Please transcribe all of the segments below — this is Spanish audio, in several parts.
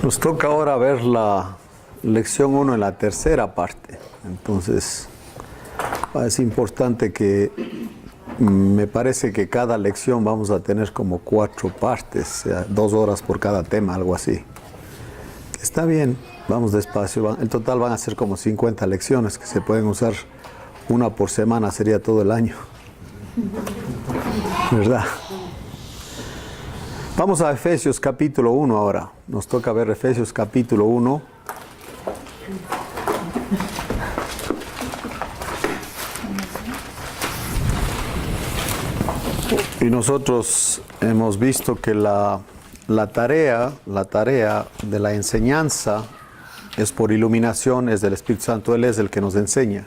Nos toca ahora ver la lección 1 en la tercera parte. Entonces, es importante que, me parece que cada lección vamos a tener como 4 partes, o sea, 2 horas por cada tema, algo así. Está bien, vamos despacio. En total van a ser como 50 lecciones que se pueden usar una por semana, sería todo el año. ¿Verdad? Vamos a Efesios capítulo 1 ahora. Nos toca ver Efesios capítulo 1. Y nosotros hemos visto que la tarea de la enseñanza es por iluminación, es del Espíritu Santo. Él es el que nos enseña.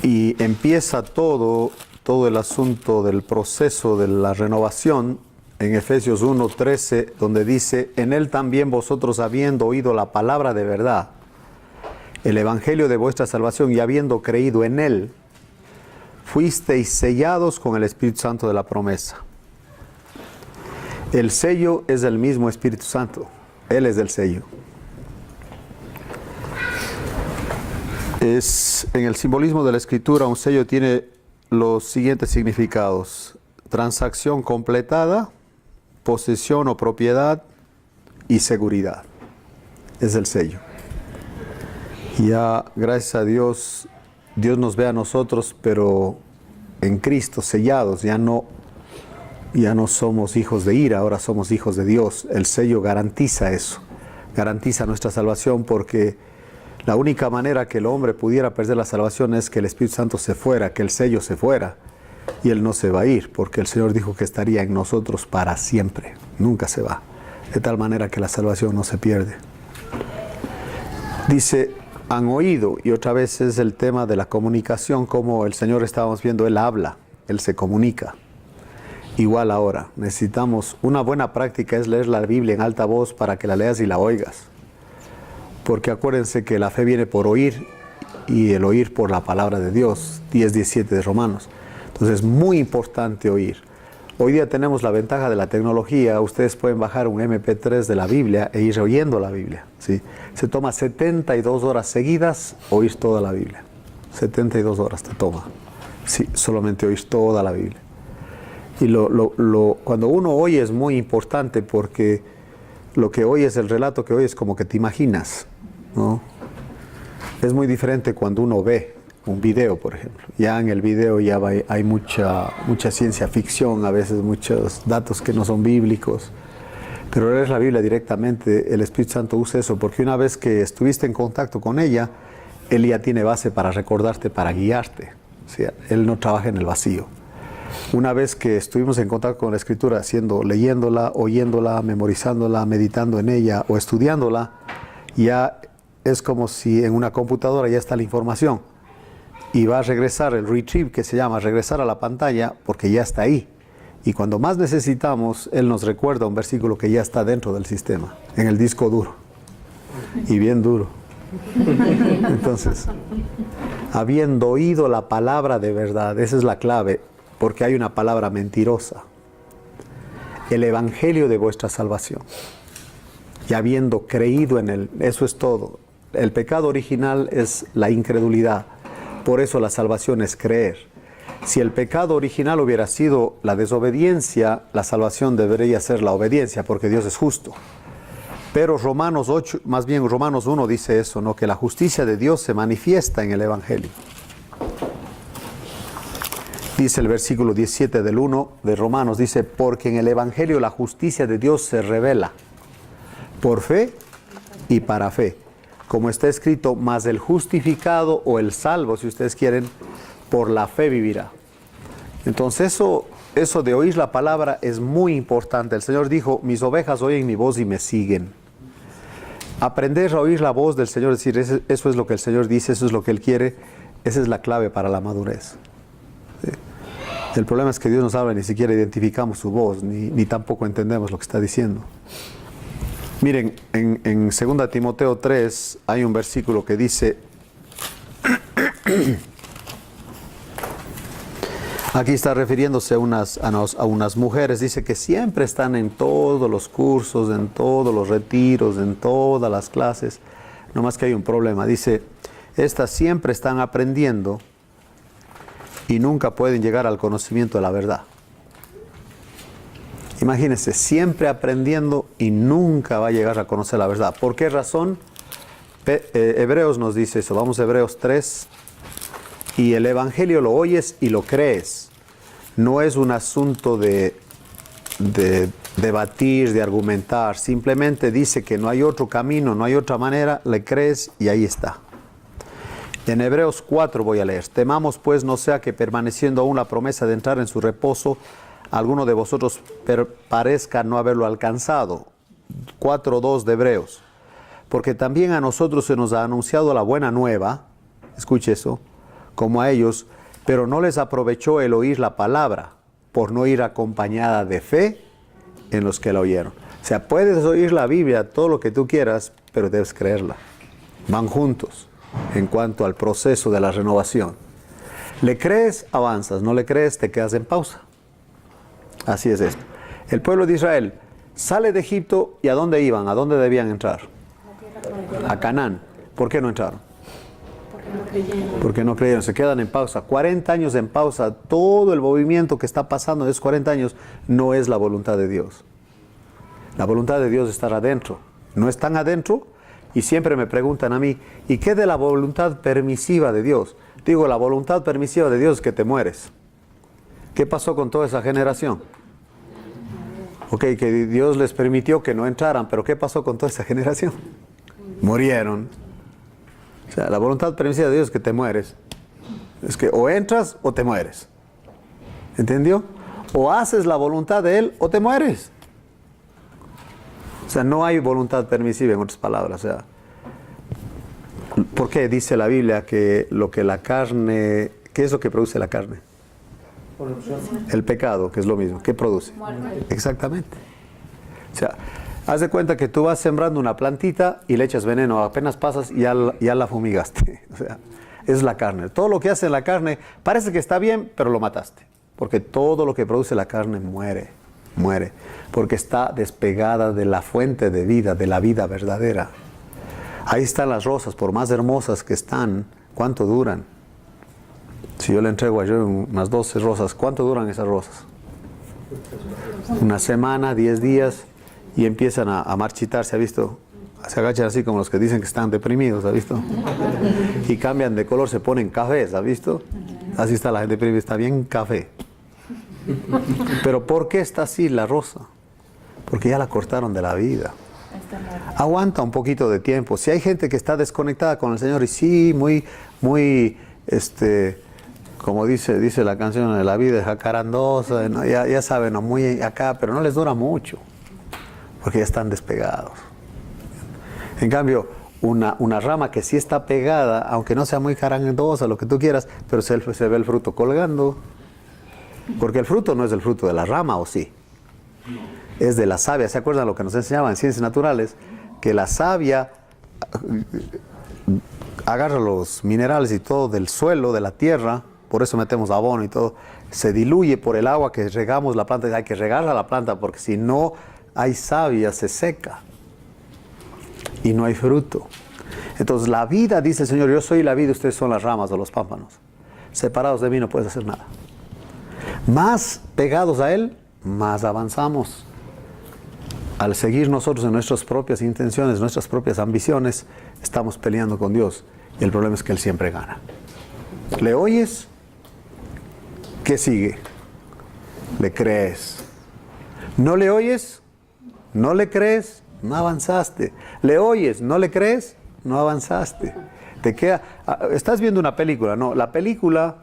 Y empieza todo el asunto del proceso de la renovación en Efesios 1:13, donde dice: en él también vosotros, habiendo oído la palabra de verdad, el evangelio de vuestra salvación, y habiendo creído en él, fuisteis sellados con el Espíritu Santo de la promesa. El sello es el mismo Espíritu Santo. Él es el sello. En el simbolismo de la Escritura, un sello tiene los siguientes significados: transacción completada, posesión o propiedad y seguridad. Es el sello. Ya, gracias a Dios, Dios nos ve a nosotros, pero en Cristo, sellados. Ya no somos hijos de ira, ahora somos hijos de Dios. El sello garantiza eso, garantiza nuestra salvación, porque la única manera que el hombre pudiera perder la salvación es que el Espíritu Santo se fuera, que el sello se fuera, y Él no se va a ir, porque el Señor dijo que estaría en nosotros para siempre, nunca se va, de tal manera que la salvación no se pierde. Dice: han oído, y otra vez es el tema de la comunicación, como el Señor, estábamos viendo, Él habla, Él se comunica. Igual ahora, necesitamos, una buena práctica es leer la Biblia en alta voz para que la leas y la oigas. Porque acuérdense que la fe viene por oír, y el oír por la palabra de Dios, 10:17 de Romanos. Entonces es muy importante oír. Hoy día tenemos la ventaja de la tecnología. Ustedes pueden bajar un MP3 de la Biblia e ir oyendo la Biblia, ¿sí? Se toma 72 horas seguidas oír toda la Biblia. 72 horas te toma, sí, solamente oír toda la Biblia. Y cuando uno oye es muy importante, porque lo que oyes, el relato que oyes, como que te imaginas, ¿no? Es muy diferente cuando uno ve un video, por ejemplo. Ya en el video ya hay mucha ciencia ficción, a veces muchos datos que no son bíblicos. Pero leer la Biblia directamente, el Espíritu Santo usa eso, porque una vez que estuviste en contacto con ella, Él ya tiene base para recordarte, para guiarte. O sea, Él no trabaja en el vacío. Una vez que estuvimos en contacto con la Escritura, leyéndola, oyéndola, memorizándola, meditando en ella o estudiándola, ya es como si en una computadora ya está la información. Y va a regresar, el retrieve, que se llama, regresar a la pantalla, porque ya está ahí. Y cuando más necesitamos, Él nos recuerda un versículo que ya está dentro del sistema, en el disco duro. Y bien duro. Entonces, habiendo oído la palabra de verdad, esa es la clave, porque hay una palabra mentirosa: el evangelio de vuestra salvación. Y habiendo creído en él, eso es todo. El pecado original es la incredulidad. Por eso la salvación es creer. Si el pecado original hubiera sido la desobediencia, la salvación debería ser la obediencia, porque Dios es justo. Pero Romanos 1 dice eso, ¿no? Que la justicia de Dios se manifiesta en el evangelio. Dice el versículo 17 del 1 de Romanos, dice: porque en el evangelio la justicia de Dios se revela por fe y para fe. Como está escrito: mas el justificado, o el salvo, si ustedes quieren, por la fe vivirá. Entonces eso de oír la palabra es muy importante. El Señor dijo: mis ovejas oyen mi voz y me siguen. Aprender a oír la voz del Señor, decir eso es lo que el Señor dice, eso es lo que Él quiere, esa es la clave para la madurez. ¿Sí? El problema es que Dios nos habla y ni siquiera identificamos su voz, ni tampoco entendemos lo que está diciendo. Miren, en 2 Timoteo 3 hay un versículo que dice: Aquí está refiriéndose a unas mujeres, dice que siempre están en todos los cursos, en todos los retiros, en todas las clases, no más que hay un problema, dice, estas siempre están aprendiendo y nunca pueden llegar al conocimiento de la verdad. Imagínense, siempre aprendiendo y nunca va a llegar a conocer la verdad. ¿Por qué razón? Hebreos nos dice eso, vamos a Hebreos 3, y el Evangelio lo oyes y lo crees. No es un asunto de debatir, de argumentar, simplemente dice que no hay otro camino, no hay otra manera, le crees y ahí está. En Hebreos 4 voy a leer, temamos pues no sea que permaneciendo aún la promesa de entrar en su reposo, alguno de vosotros parezca no haberlo alcanzado. 4:2 de Hebreos. Porque también a nosotros se nos ha anunciado la buena nueva, escuche eso, como a ellos, pero no les aprovechó el oír la palabra, por no ir acompañada de fe en los que la oyeron. O sea, puedes oír la Biblia, todo lo que tú quieras, pero debes creerla. Van juntos en cuanto al proceso de la renovación. Le crees, avanzas, no le crees, te quedas en pausa. Así es esto. El pueblo de Israel sale de Egipto y ¿a dónde iban? ¿A dónde debían entrar? A Canaán. ¿Por qué no entraron? Porque no creyeron, se quedan en pausa. 40 años en pausa, todo el movimiento que está pasando en esos 40 años no es la voluntad de Dios. La voluntad de Dios es estar adentro. No están adentro y siempre me preguntan a mí, ¿y qué de la voluntad permisiva de Dios? Digo, la voluntad permisiva de Dios es que te mueres. ¿Qué pasó con toda esa generación? Ok, que Dios les permitió que no entraran, pero ¿qué pasó con toda esa generación? Murieron. O sea, la voluntad permisiva de Dios es que te mueres. Es que o entras o te mueres. ¿Entendió? O haces la voluntad de Él o te mueres. O sea, no hay voluntad permisiva, en otras palabras. O sea, ¿por qué dice la Biblia que lo que la carne, qué es lo que produce la carne? El pecado, que es lo mismo. ¿Qué produce? Exactamente. O sea, haz de cuenta que tú vas sembrando una plantita y le echas veneno, apenas pasas y ya la fumigaste. O sea, es la carne. Todo lo que hace la carne parece que está bien, pero lo mataste. Porque todo lo que produce la carne muere. Porque está despegada de la fuente de vida, de la vida verdadera. Ahí están las rosas, por más hermosas que están, ¿cuánto duran? Si yo le entrego a yo unas 12 rosas, ¿cuánto duran esas rosas? Una semana, 10 días, y empiezan a marchitarse, ¿ha visto? Se agachan así como los que dicen que están deprimidos, ¿ha visto? Y cambian de color, se ponen cafés, ¿ha visto? Así está la gente deprimida, está bien café. Pero ¿por qué está así la rosa? Porque ya la cortaron de la vida. Aguanta un poquito de tiempo. Si hay gente que está desconectada con el Señor y sí, muy, como dice la canción, la vida es jacarandosa, ¿no? Ya saben, ¿no? Muy acá, pero no les dura mucho, porque ya están despegados. En cambio, una rama que sí está pegada, aunque no sea muy jacarandosa, lo que tú quieras, pero se ve el fruto colgando. Porque el fruto no es el fruto de la rama, ¿o sí? Es de la savia. ¿Se acuerdan lo que nos enseñaban en ciencias naturales? Que la savia agarra los minerales y todo del suelo, de la tierra, por eso metemos abono y todo, se diluye por el agua que regamos la planta. Hay que regarla la planta porque si no hay savia se seca y no hay fruto. Entonces la vida, dice el Señor, yo soy la vida, ustedes son las ramas o los pámpanos. Separados de mí no puedes hacer nada. Más pegados a Él, más avanzamos. Al seguir nosotros en nuestras propias intenciones, nuestras propias ambiciones, estamos peleando con Dios. Y el problema es que Él siempre gana. ¿Le oyes? ¿Qué sigue? ¿Le crees? ¿No le oyes? ¿No le crees? No avanzaste. ¿Le oyes? ¿No le crees? No avanzaste. Te queda. Estás viendo una película, ¿no? La película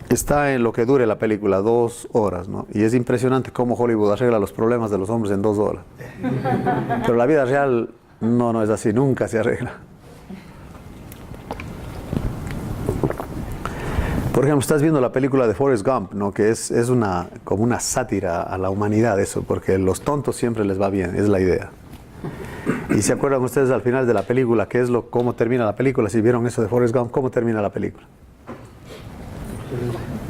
está en lo que dure la película, 2 horas, ¿no? Y es impresionante cómo Hollywood arregla los problemas de los hombres en 2 horas. Pero la vida real no es así, nunca se arregla. Por ejemplo, estás viendo la película de Forrest Gump, ¿no? Que es como una sátira a la humanidad, eso, porque los tontos siempre les va bien, es la idea. Y se acuerdan ustedes al final de la película, cómo termina la película, si vieron eso de Forrest Gump, cómo termina la película.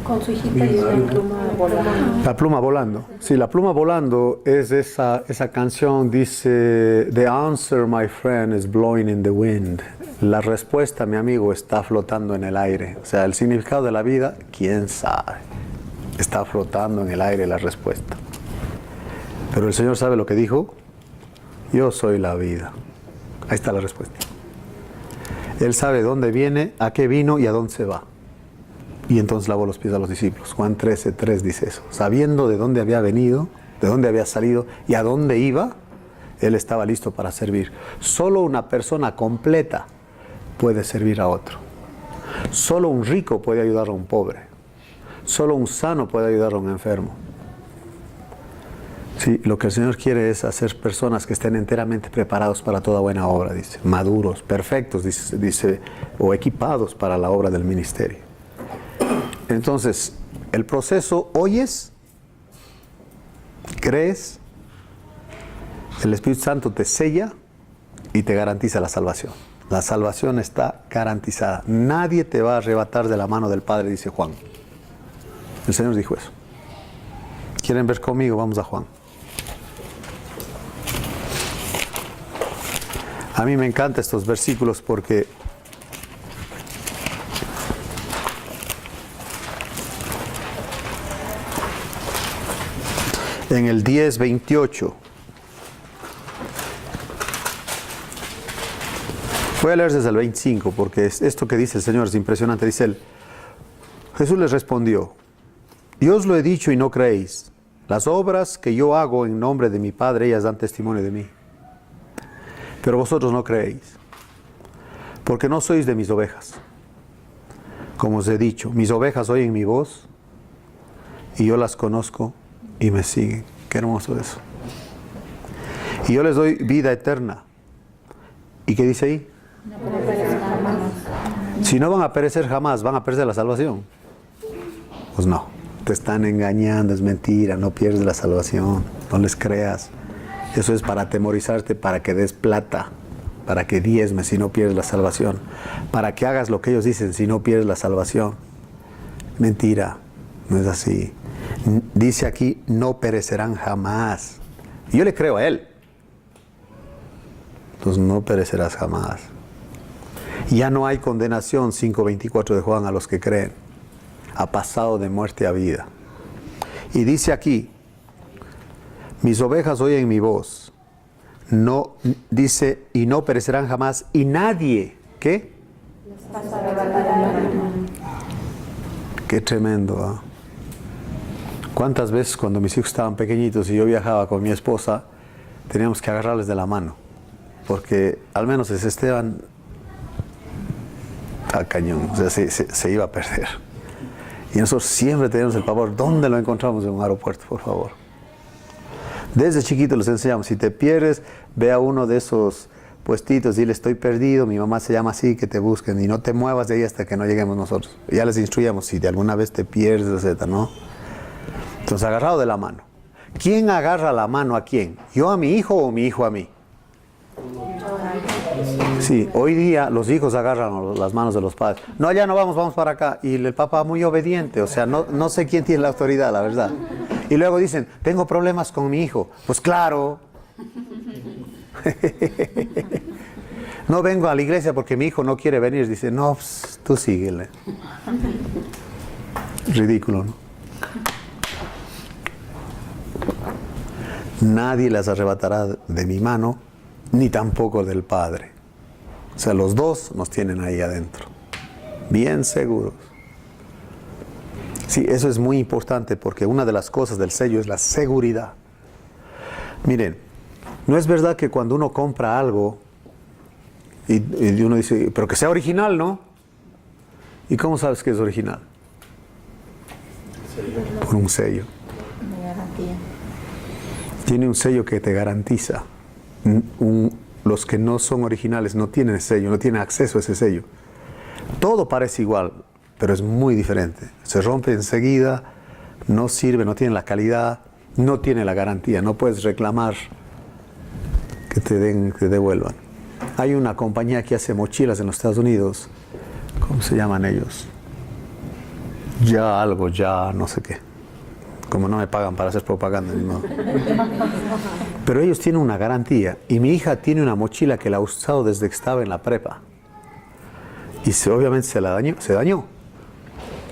Con su hijita y una pluma volando. La pluma volando. Sí, la pluma volando es esa canción, dice, The answer, my friend, is blowing in the wind. La respuesta, mi amigo, está flotando en el aire. O sea, el significado de la vida, quién sabe. Está flotando en el aire la respuesta. Pero el Señor sabe lo que dijo. Yo soy la vida. Ahí está la respuesta. Él sabe dónde viene, a qué vino y a dónde se va. Y entonces lavó los pies a los discípulos. Juan 13:3 dice eso. Sabiendo de dónde había venido, de dónde había salido y a dónde iba, Él estaba listo para servir. Solo una persona completa puede servir a otro. Solo un rico puede ayudar a un pobre. Solo un sano puede ayudar a un enfermo. Sí, lo que el Señor quiere es hacer personas que estén enteramente preparados para toda buena obra, dice. Maduros, perfectos, dice, o equipados para la obra del ministerio. Entonces, el proceso, oyes, crees, el Espíritu Santo te sella y te garantiza la salvación. La salvación está garantizada. Nadie te va a arrebatar de la mano del Padre, dice Juan. El Señor dijo eso. ¿Quieren ver conmigo? Vamos a Juan. A mí me encantan estos versículos porque en el 10:28 voy a leer desde el 25 porque esto que dice el Señor es impresionante. Dice él, Jesús les respondió, yo os lo he dicho y no creéis. Las obras que yo hago en nombre de mi Padre, ellas dan testimonio de mí. Pero vosotros no creéis, porque no sois de mis ovejas. Como os he dicho, mis ovejas oyen mi voz, y yo las conozco y me siguen. Qué hermoso eso. Y yo les doy vida eterna. ¿Y qué dice ahí? No perecerán jamás. Si no van a perecer jamás, ¿van a perder la salvación? Pues no, te están engañando, es mentira, no pierdes la salvación, no les creas. Eso es para atemorizarte, para que des plata, para que diezmes si no pierdes la salvación, para que hagas lo que ellos dicen si no pierdes la salvación. Mentira, no es así. Dice aquí, no perecerán jamás. Y yo le creo a Él. Entonces no perecerás jamás. Ya no hay condenación, 5:24 de Juan, a los que creen. Ha pasado de muerte a vida. Y dice aquí, mis ovejas oyen mi voz. No, dice, y no perecerán jamás. Y nadie, ¿qué? Qué tremendo, ¿eh? ¿Cuántas veces cuando mis hijos estaban pequeñitos y yo viajaba con mi esposa, teníamos que agarrarles de la mano? Porque al menos ese Esteban a cañón, o sea, se iba a perder. Y nosotros siempre tenemos el pavor. ¿Dónde lo encontramos en un aeropuerto, por favor? Desde chiquito les enseñamos, si te pierdes, ve a uno de esos puestitos, dile estoy perdido, mi mamá se llama así, que te busquen y no te muevas de ahí hasta que no lleguemos nosotros. Ya les instruyamos, si de alguna vez te pierdes, etc., ¿no? Entonces, agarrado de la mano. ¿Quién agarra la mano a quién? ¿Yo a mi hijo o mi hijo a mí? Sí, hoy día los hijos agarran las manos de los padres. No, ya no vamos, vamos para acá. Y el papá muy obediente, o sea, no sé quién tiene la autoridad, la verdad. Y luego dicen, tengo problemas con mi hijo. Pues claro. No vengo a la iglesia porque mi hijo no quiere venir. Dice, no, pues, tú síguele. Ridículo, ¿no? Nadie las arrebatará de mi mano, ni tampoco del Padre. O sea, los dos nos tienen ahí adentro, bien seguros. Sí, eso es muy importante porque una de las cosas del sello es la seguridad. Miren, no es verdad que cuando uno compra algo y uno dice, pero que sea original, ¿no? ¿Y cómo sabes que es original? Por un sello. De garantía. Tiene un sello que te garantiza. Los que no son originales no tienen ese sello, no tienen acceso a ese sello. Todo parece igual, pero es muy diferente. Se rompe enseguida, no sirve, no tiene la calidad, no tiene la garantía. No puedes reclamar que te devuelvan. Hay una compañía que hace mochilas en los Estados Unidos. ¿Cómo se llaman ellos? ya algo, ya no sé qué. Como no me pagan para hacer propaganda, ni modo. Pero ellos tienen una garantía. Y mi hija tiene una mochila que la ha usado desde que estaba en la prepa. Y obviamente se dañó.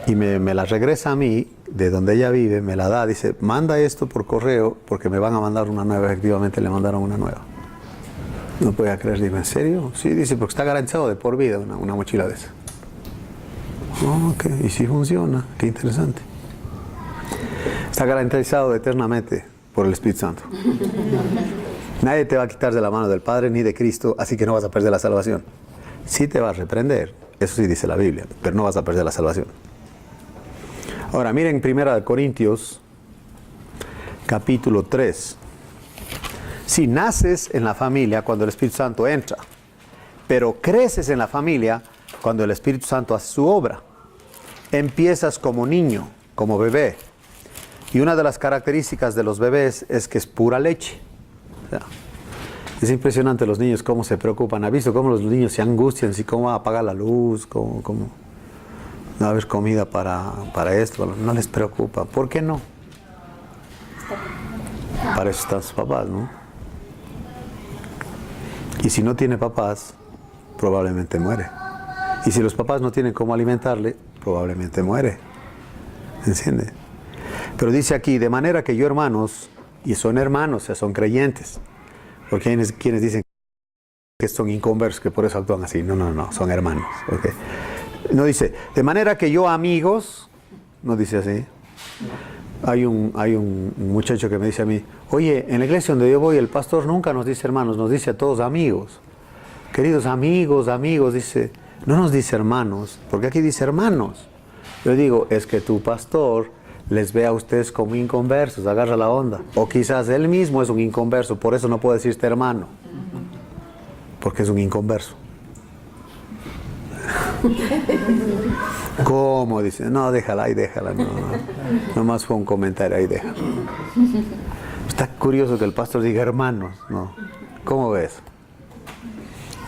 Y me la regresa a mí, de donde ella vive, me la da. Dice, manda esto por correo porque me van a mandar una nueva. Efectivamente le mandaron una nueva. No podía creer. Digo, ¿en serio? Sí, dice, porque está garantizado de por vida una mochila de esa. Oh, ok, y sí funciona. Qué interesante. Está garantizado eternamente por el Espíritu Santo. Nadie te va a quitar de la mano del Padre ni de Cristo, así que no vas a perder la salvación. Sí te va a reprender, eso sí dice la Biblia, pero no vas a perder la salvación. Ahora miren 1 Corintios, capítulo 3. Si naces en la familia cuando el Espíritu Santo entra, pero creces en la familia cuando el Espíritu Santo hace su obra. Empiezas como niño, como bebé. Y una de las características de los bebés es que es pura leche. O sea, es impresionante los niños cómo se preocupan. ¿Ha visto cómo los niños se angustian? Si cómo va a apagar la luz, cómo no va a haber comida para esto. No les preocupa. ¿Por qué no? Para eso están sus papás, ¿no? Y si no tiene papás, probablemente muere. Y si los papás no tienen cómo alimentarle, probablemente muere. ¿Entiende? Pero dice aquí, de manera que yo, hermanos, y son hermanos, o sea, son creyentes. Porque hay quienes dicen que son inconversos, que por eso actúan así. No, son hermanos. ¿Okay? No dice, de manera que yo, amigos, no dice así. Hay un muchacho que me dice a mí, oye, en la iglesia donde yo voy, el pastor nunca nos dice hermanos, nos dice a todos amigos. Queridos amigos, dice, no nos dice hermanos, porque aquí dice hermanos. Yo digo, es que tu pastor les ve a ustedes como inconversos, agarra la onda. O quizás él mismo es un inconverso, por eso no puede decirte hermano. Porque es un inconverso. ¿Cómo? Dice, no, déjala ahí, déjala. No, nomás fue un comentario, ahí déjala. Está curioso que el pastor diga hermanos, ¿no? ¿Cómo ves?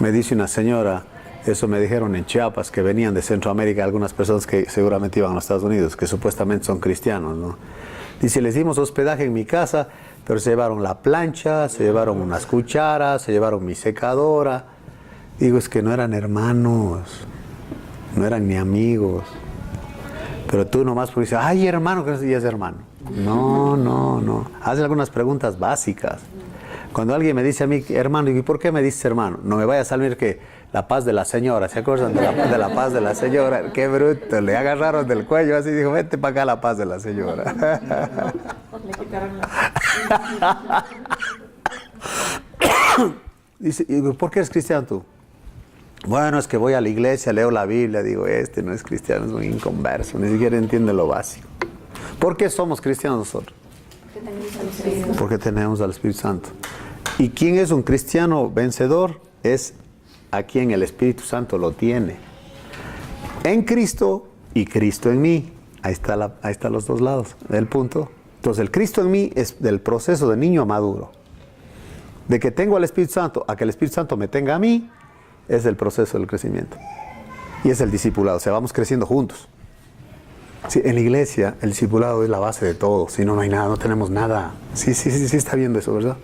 Me dice una señora, eso me dijeron en Chiapas, que venían de Centroamérica algunas personas que seguramente iban a los Estados Unidos, que supuestamente son cristianos, ¿no? Dice, les dimos hospedaje en mi casa, pero se llevaron la plancha, se llevaron unas cucharas, se llevaron mi secadora. Digo, es que no eran hermanos, no eran ni amigos. Pero tú nomás porque dices, ay, hermano, que no sé si es hermano. No. Haz algunas preguntas básicas. Cuando alguien me dice a mí, hermano, ¿y por qué me dices hermano? No me vaya a salir que la paz de la señora, ¿se acuerdan de la paz de la señora? Qué bruto, le agarraron del cuello así, dijo, vete para acá la paz de la señora. Le quitaron la... Dice, ¿por qué eres cristiano tú? Bueno, es que voy a la iglesia, leo la Biblia, digo, este no es cristiano, es un inconverso, ni siquiera entiende lo básico. ¿Por qué somos cristianos nosotros? Porque tenemos al Espíritu Santo. ¿Y quién es un cristiano vencedor? Es a quien el Espíritu Santo lo tiene. En Cristo y Cristo en mí. Ahí están los dos lados del punto. Entonces el Cristo en mí es del proceso de niño a maduro. De que tengo al Espíritu Santo a que el Espíritu Santo me tenga a mí, es el proceso del crecimiento. Y es el discipulado, o sea, vamos creciendo juntos. Sí, en la iglesia el discipulado es la base de todo, si no, no hay nada, no tenemos nada. Sí está viendo eso, ¿verdad?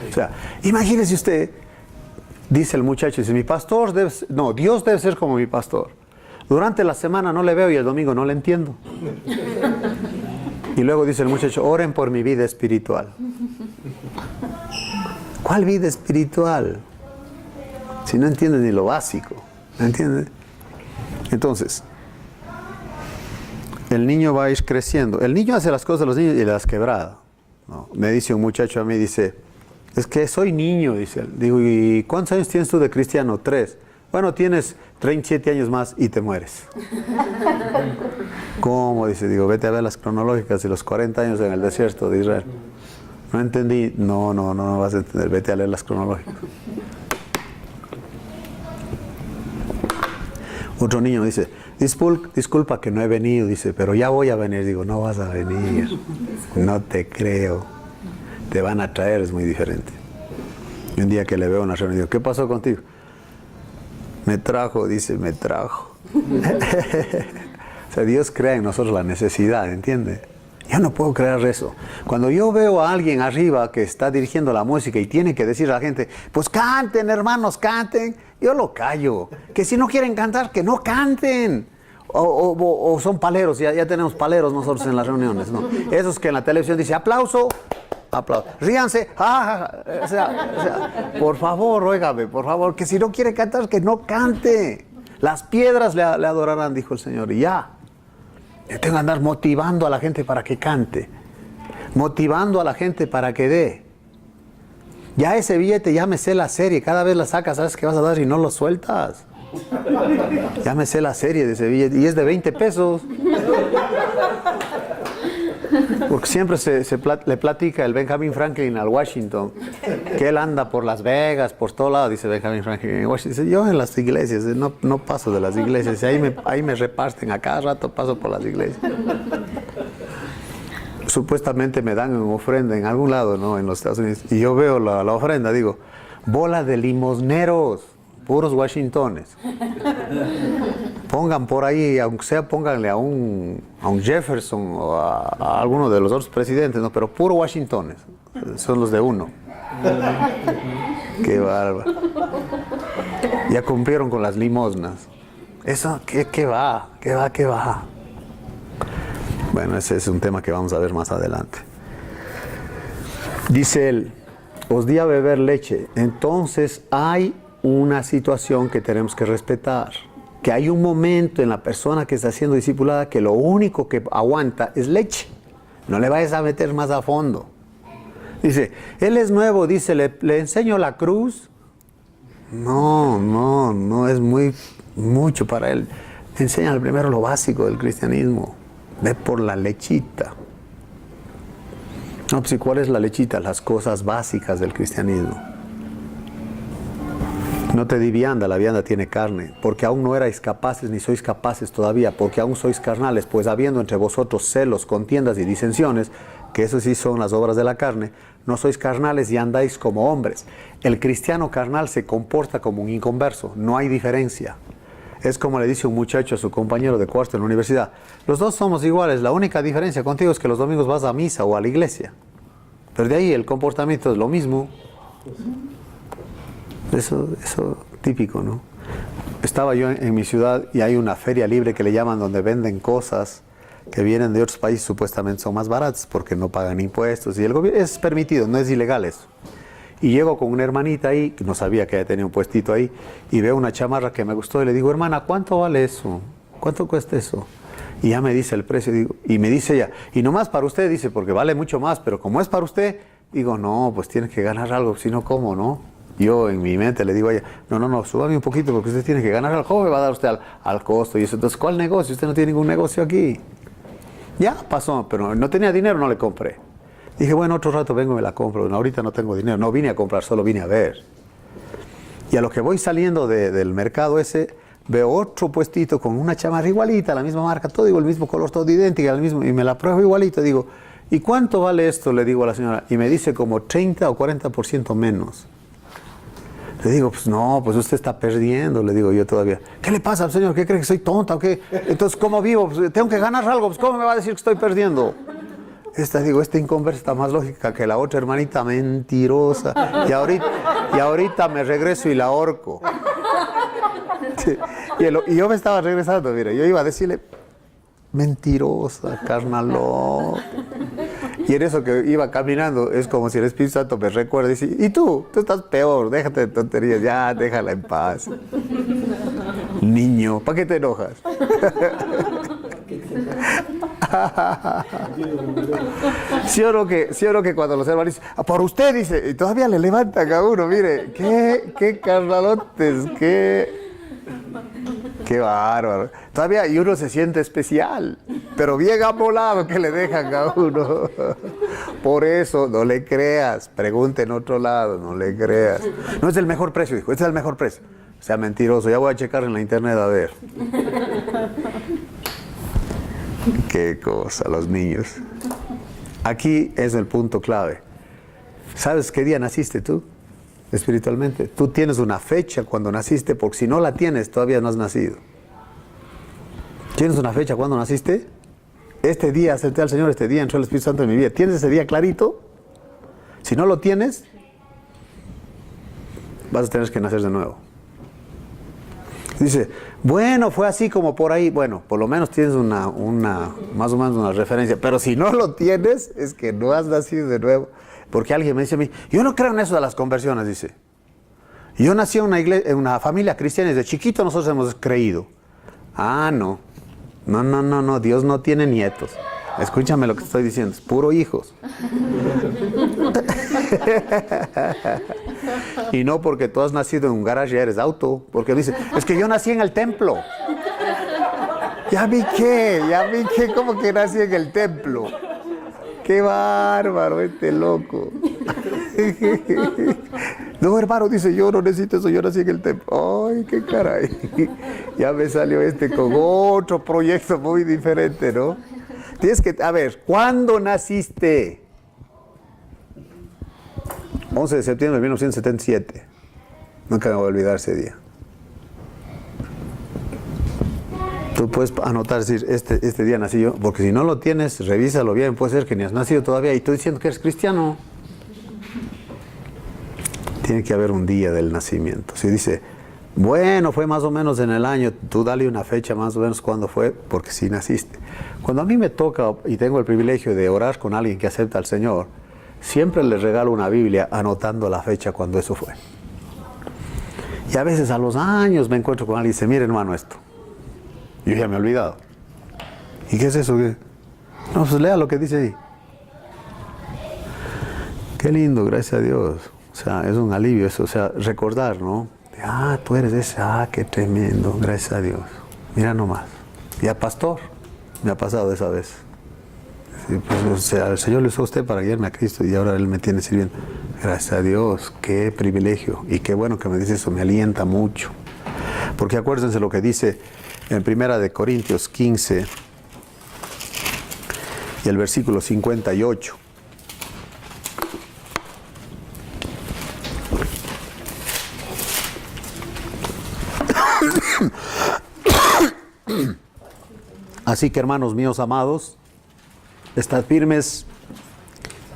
Sí. O sea, imagínese usted, dice el muchacho, dice, Dios debe ser como mi pastor. Durante la semana no le veo y el domingo no le entiendo. Y luego dice el muchacho, oren por mi vida espiritual. ¿Cuál vida espiritual? Si no entiendes ni lo básico, ¿me entiendes? Entonces, el niño va a ir creciendo. El niño hace las cosas de los niños y las quebrada, ¿no? Me dice un muchacho a mí, dice, es que soy niño, dice él. Digo, ¿y cuántos años tienes tú de cristiano? 3. Bueno, tienes 37 años más y te mueres. ¿Cómo? Dice, digo, vete a ver las cronológicas de los 40 años en el desierto de Israel. No entendí. No vas a entender. Vete a leer las cronológicas. Otro niño dice, disculpa que no he venido, dice, pero ya voy a venir. Digo, no vas a venir. No te creo. Te van a traer, es muy diferente. Y un día que le veo una reunión, digo, ¿qué pasó contigo? Me trajo, dice, me trajo. O sea, Dios crea en nosotros la necesidad, ¿entiende? Yo no puedo creer eso. Cuando yo veo a alguien arriba que está dirigiendo la música y tiene que decir a la gente, pues canten, hermanos, canten, yo lo callo. Que si no quieren cantar, que no canten. O son paleros, ya tenemos paleros nosotros en las reuniones, ¿no? Esos que en la televisión dice aplauso, aplauso, ríanse, o sea, por favor, óigame, por favor, que si no quiere cantar, que no cante. Las piedras le adorarán, dijo el Señor, y ya. Yo tengo que andar motivando a la gente para que cante, motivando a la gente para que dé. Ya ese billete, ya me sé la serie, cada vez la sacas, sabes que vas a dar y no lo sueltas. Ya me sé la serie de ese billete y es de 20 pesos. Porque siempre le platica el Benjamin Franklin al Washington que él anda por Las Vegas, por todo lado, dice Benjamin Franklin. En Washington, dice, yo en las iglesias, no paso de las iglesias, ahí me reparten, a cada rato paso por las iglesias. Supuestamente me dan una ofrenda en algún lado, ¿no? En los Estados Unidos. Y yo veo la ofrenda, digo, bola de limosneros, puros Washingtones. Pongan por ahí, aunque sea, pónganle a un Jefferson o a alguno de los otros presidentes, ¿no? Pero puro Washingtones. Son los de uno. Qué bárbaro. Ya cumplieron con las limosnas. Eso, ¿qué va? Bueno, ese es un tema que vamos a ver más adelante. Dice él, os di a beber leche. Entonces hay una situación que tenemos que respetar. Que hay un momento en la persona que está siendo discipulada que lo único que aguanta es leche. No le vayas a meter más a fondo. Dice, él es nuevo, dice, ¿le enseño la cruz? No es mucho para él. Enséñale primero lo básico del cristianismo. Ve por la lechita. No, pues ¿y cuál es la lechita? Las cosas básicas del cristianismo. No te di vianda, la vianda tiene carne, porque aún no erais capaces ni sois capaces todavía, porque aún sois carnales, pues habiendo entre vosotros celos, contiendas y disensiones, que eso sí son las obras de la carne, no sois carnales y andáis como hombres. El cristiano carnal se comporta como un inconverso, no hay diferencia. Es como le dice un muchacho a su compañero de cuarto en la universidad, los dos somos iguales, la única diferencia contigo es que los domingos vas a misa o a la iglesia. Pero de ahí el comportamiento es lo mismo. Eso típico, ¿no? Estaba yo en mi ciudad y hay una feria libre que le llaman donde venden cosas que vienen de otros países, supuestamente son más baratas porque no pagan impuestos y el gobierno es permitido, no es ilegal eso. Y llego con una hermanita ahí, que no sabía que tenía un puestito ahí, y veo una chamarra que me gustó y le digo, hermana, ¿cuánto vale eso? ¿Cuánto cuesta eso? Y ya me dice el precio, digo, y me dice ella, y nomás para usted, dice, porque vale mucho más, pero como es para usted, digo, no, pues tiene que ganar algo, si no, ¿cómo, no? Yo en mi mente le digo a ella, no, súbame un poquito porque usted tiene que ganar algo. ¿Cómo me va a dar usted al costo? Y eso, entonces, ¿cuál negocio? Usted no tiene ningún negocio aquí. Ya pasó, pero no tenía dinero, no le compré. Dije, bueno, otro rato vengo y me la compro. No, ahorita no tengo dinero, no vine a comprar, solo vine a ver. Y a lo que voy saliendo del mercado ese, veo otro puestito con una chamarra igualita, la misma marca, todo igual, el mismo color, todo idéntico, el mismo, y me la pruebo igualito. Digo, ¿y cuánto vale esto? Le digo a la señora. Y me dice como 30 o 40% menos. Le digo, pues no, pues usted está perdiendo, le digo yo todavía. ¿Qué le pasa, señor? ¿Qué cree que soy tonta o qué? Entonces, ¿cómo vivo? Pues tengo que ganar algo, pues ¿cómo me va a decir que estoy perdiendo? Esta inconversa está más lógica que la otra hermanita mentirosa. Y ahorita me regreso y la ahorco. Sí. Y yo me estaba regresando, mira, yo iba a decirle, mentirosa, carnalón. Y en eso que iba caminando, es como si el Espíritu Santo me recuerda y dice, ¿y tú? Tú estás peor, déjate de tonterías, ya, déjala en paz. Niño, ¿para qué te enojas? ¿Sí o no que cuando los hermanos dicen, por usted, dice, y todavía le levantan a uno, mire, qué carnalotes, qué bárbaro. Todavía y uno se siente especial, pero bien amolado que le dejan a uno. Por eso, no le creas, pregunte en otro lado, no le creas. No es el mejor precio, dijo, este es el mejor precio. O sea, mentiroso, ya voy a checar en la internet a ver. Qué cosa, los niños. Aquí es el punto clave. ¿Sabes qué día naciste tú? Espiritualmente. Tú tienes una fecha cuando naciste, porque si no la tienes, todavía no has nacido. ¿Tienes una fecha cuando naciste? Este día acepté al Señor, este día entró el Espíritu Santo en mi vida. ¿Tienes ese día clarito? Si no lo tienes, vas a tener que nacer de nuevo. Dice, bueno, fue así como por ahí. Bueno, por lo menos tienes una más o menos una referencia. Pero si no lo tienes, es que no has nacido de nuevo. Porque alguien me dice a mí, yo no creo en eso de las conversiones, dice. Yo nací en una familia cristiana y desde chiquito nosotros hemos creído. Ah, no. No, Dios no tiene nietos. Escúchame lo que estoy diciendo, es puro hijos. Y no porque tú has nacido en un garaje, eres auto. Porque dice, es que yo nací en el templo. Ya vi que, como que nací en el templo. Qué bárbaro, este loco. No, hermano, dice, yo no necesito eso, yo nací en el templo. Ay, qué caray. Ya me salió con otro proyecto muy diferente, ¿no? Tienes que, a ver, ¿cuándo naciste? 11 de septiembre de 1977. Nunca me voy a olvidar ese día. Tú puedes anotar, decir, este día nací yo, porque si no lo tienes, revísalo bien, puede ser que ni has nacido todavía y tú diciendo que eres cristiano. Tiene que haber un día del nacimiento. Si dice, bueno, fue más o menos en el año, tú dale una fecha más o menos cuándo fue, porque sí naciste. Cuando a mí me toca y tengo el privilegio de orar con alguien que acepta al Señor, siempre les regalo una Biblia anotando la fecha cuando eso fue. Y a veces a los años me encuentro con alguien y dice, mire hermano esto. Yo ya me he olvidado. ¿Y qué es eso? ¿Qué? No, pues lea lo que dice ahí. Qué lindo, gracias a Dios. O sea, es un alivio eso, o sea, recordar, ¿no? Ah, tú eres ese, qué tremendo, gracias a Dios. Mira nomás. Y a pastor, me ha pasado esa vez. Sí, pues, o sea, el Señor le usó a usted para guiarme a Cristo y ahora Él me tiene sirviendo. Gracias a Dios, qué privilegio. Y qué bueno que me dice eso, me alienta mucho. Porque acuérdense lo que dice en 1 Corintios 15 y el versículo 58. Así que hermanos míos amados, estad firmes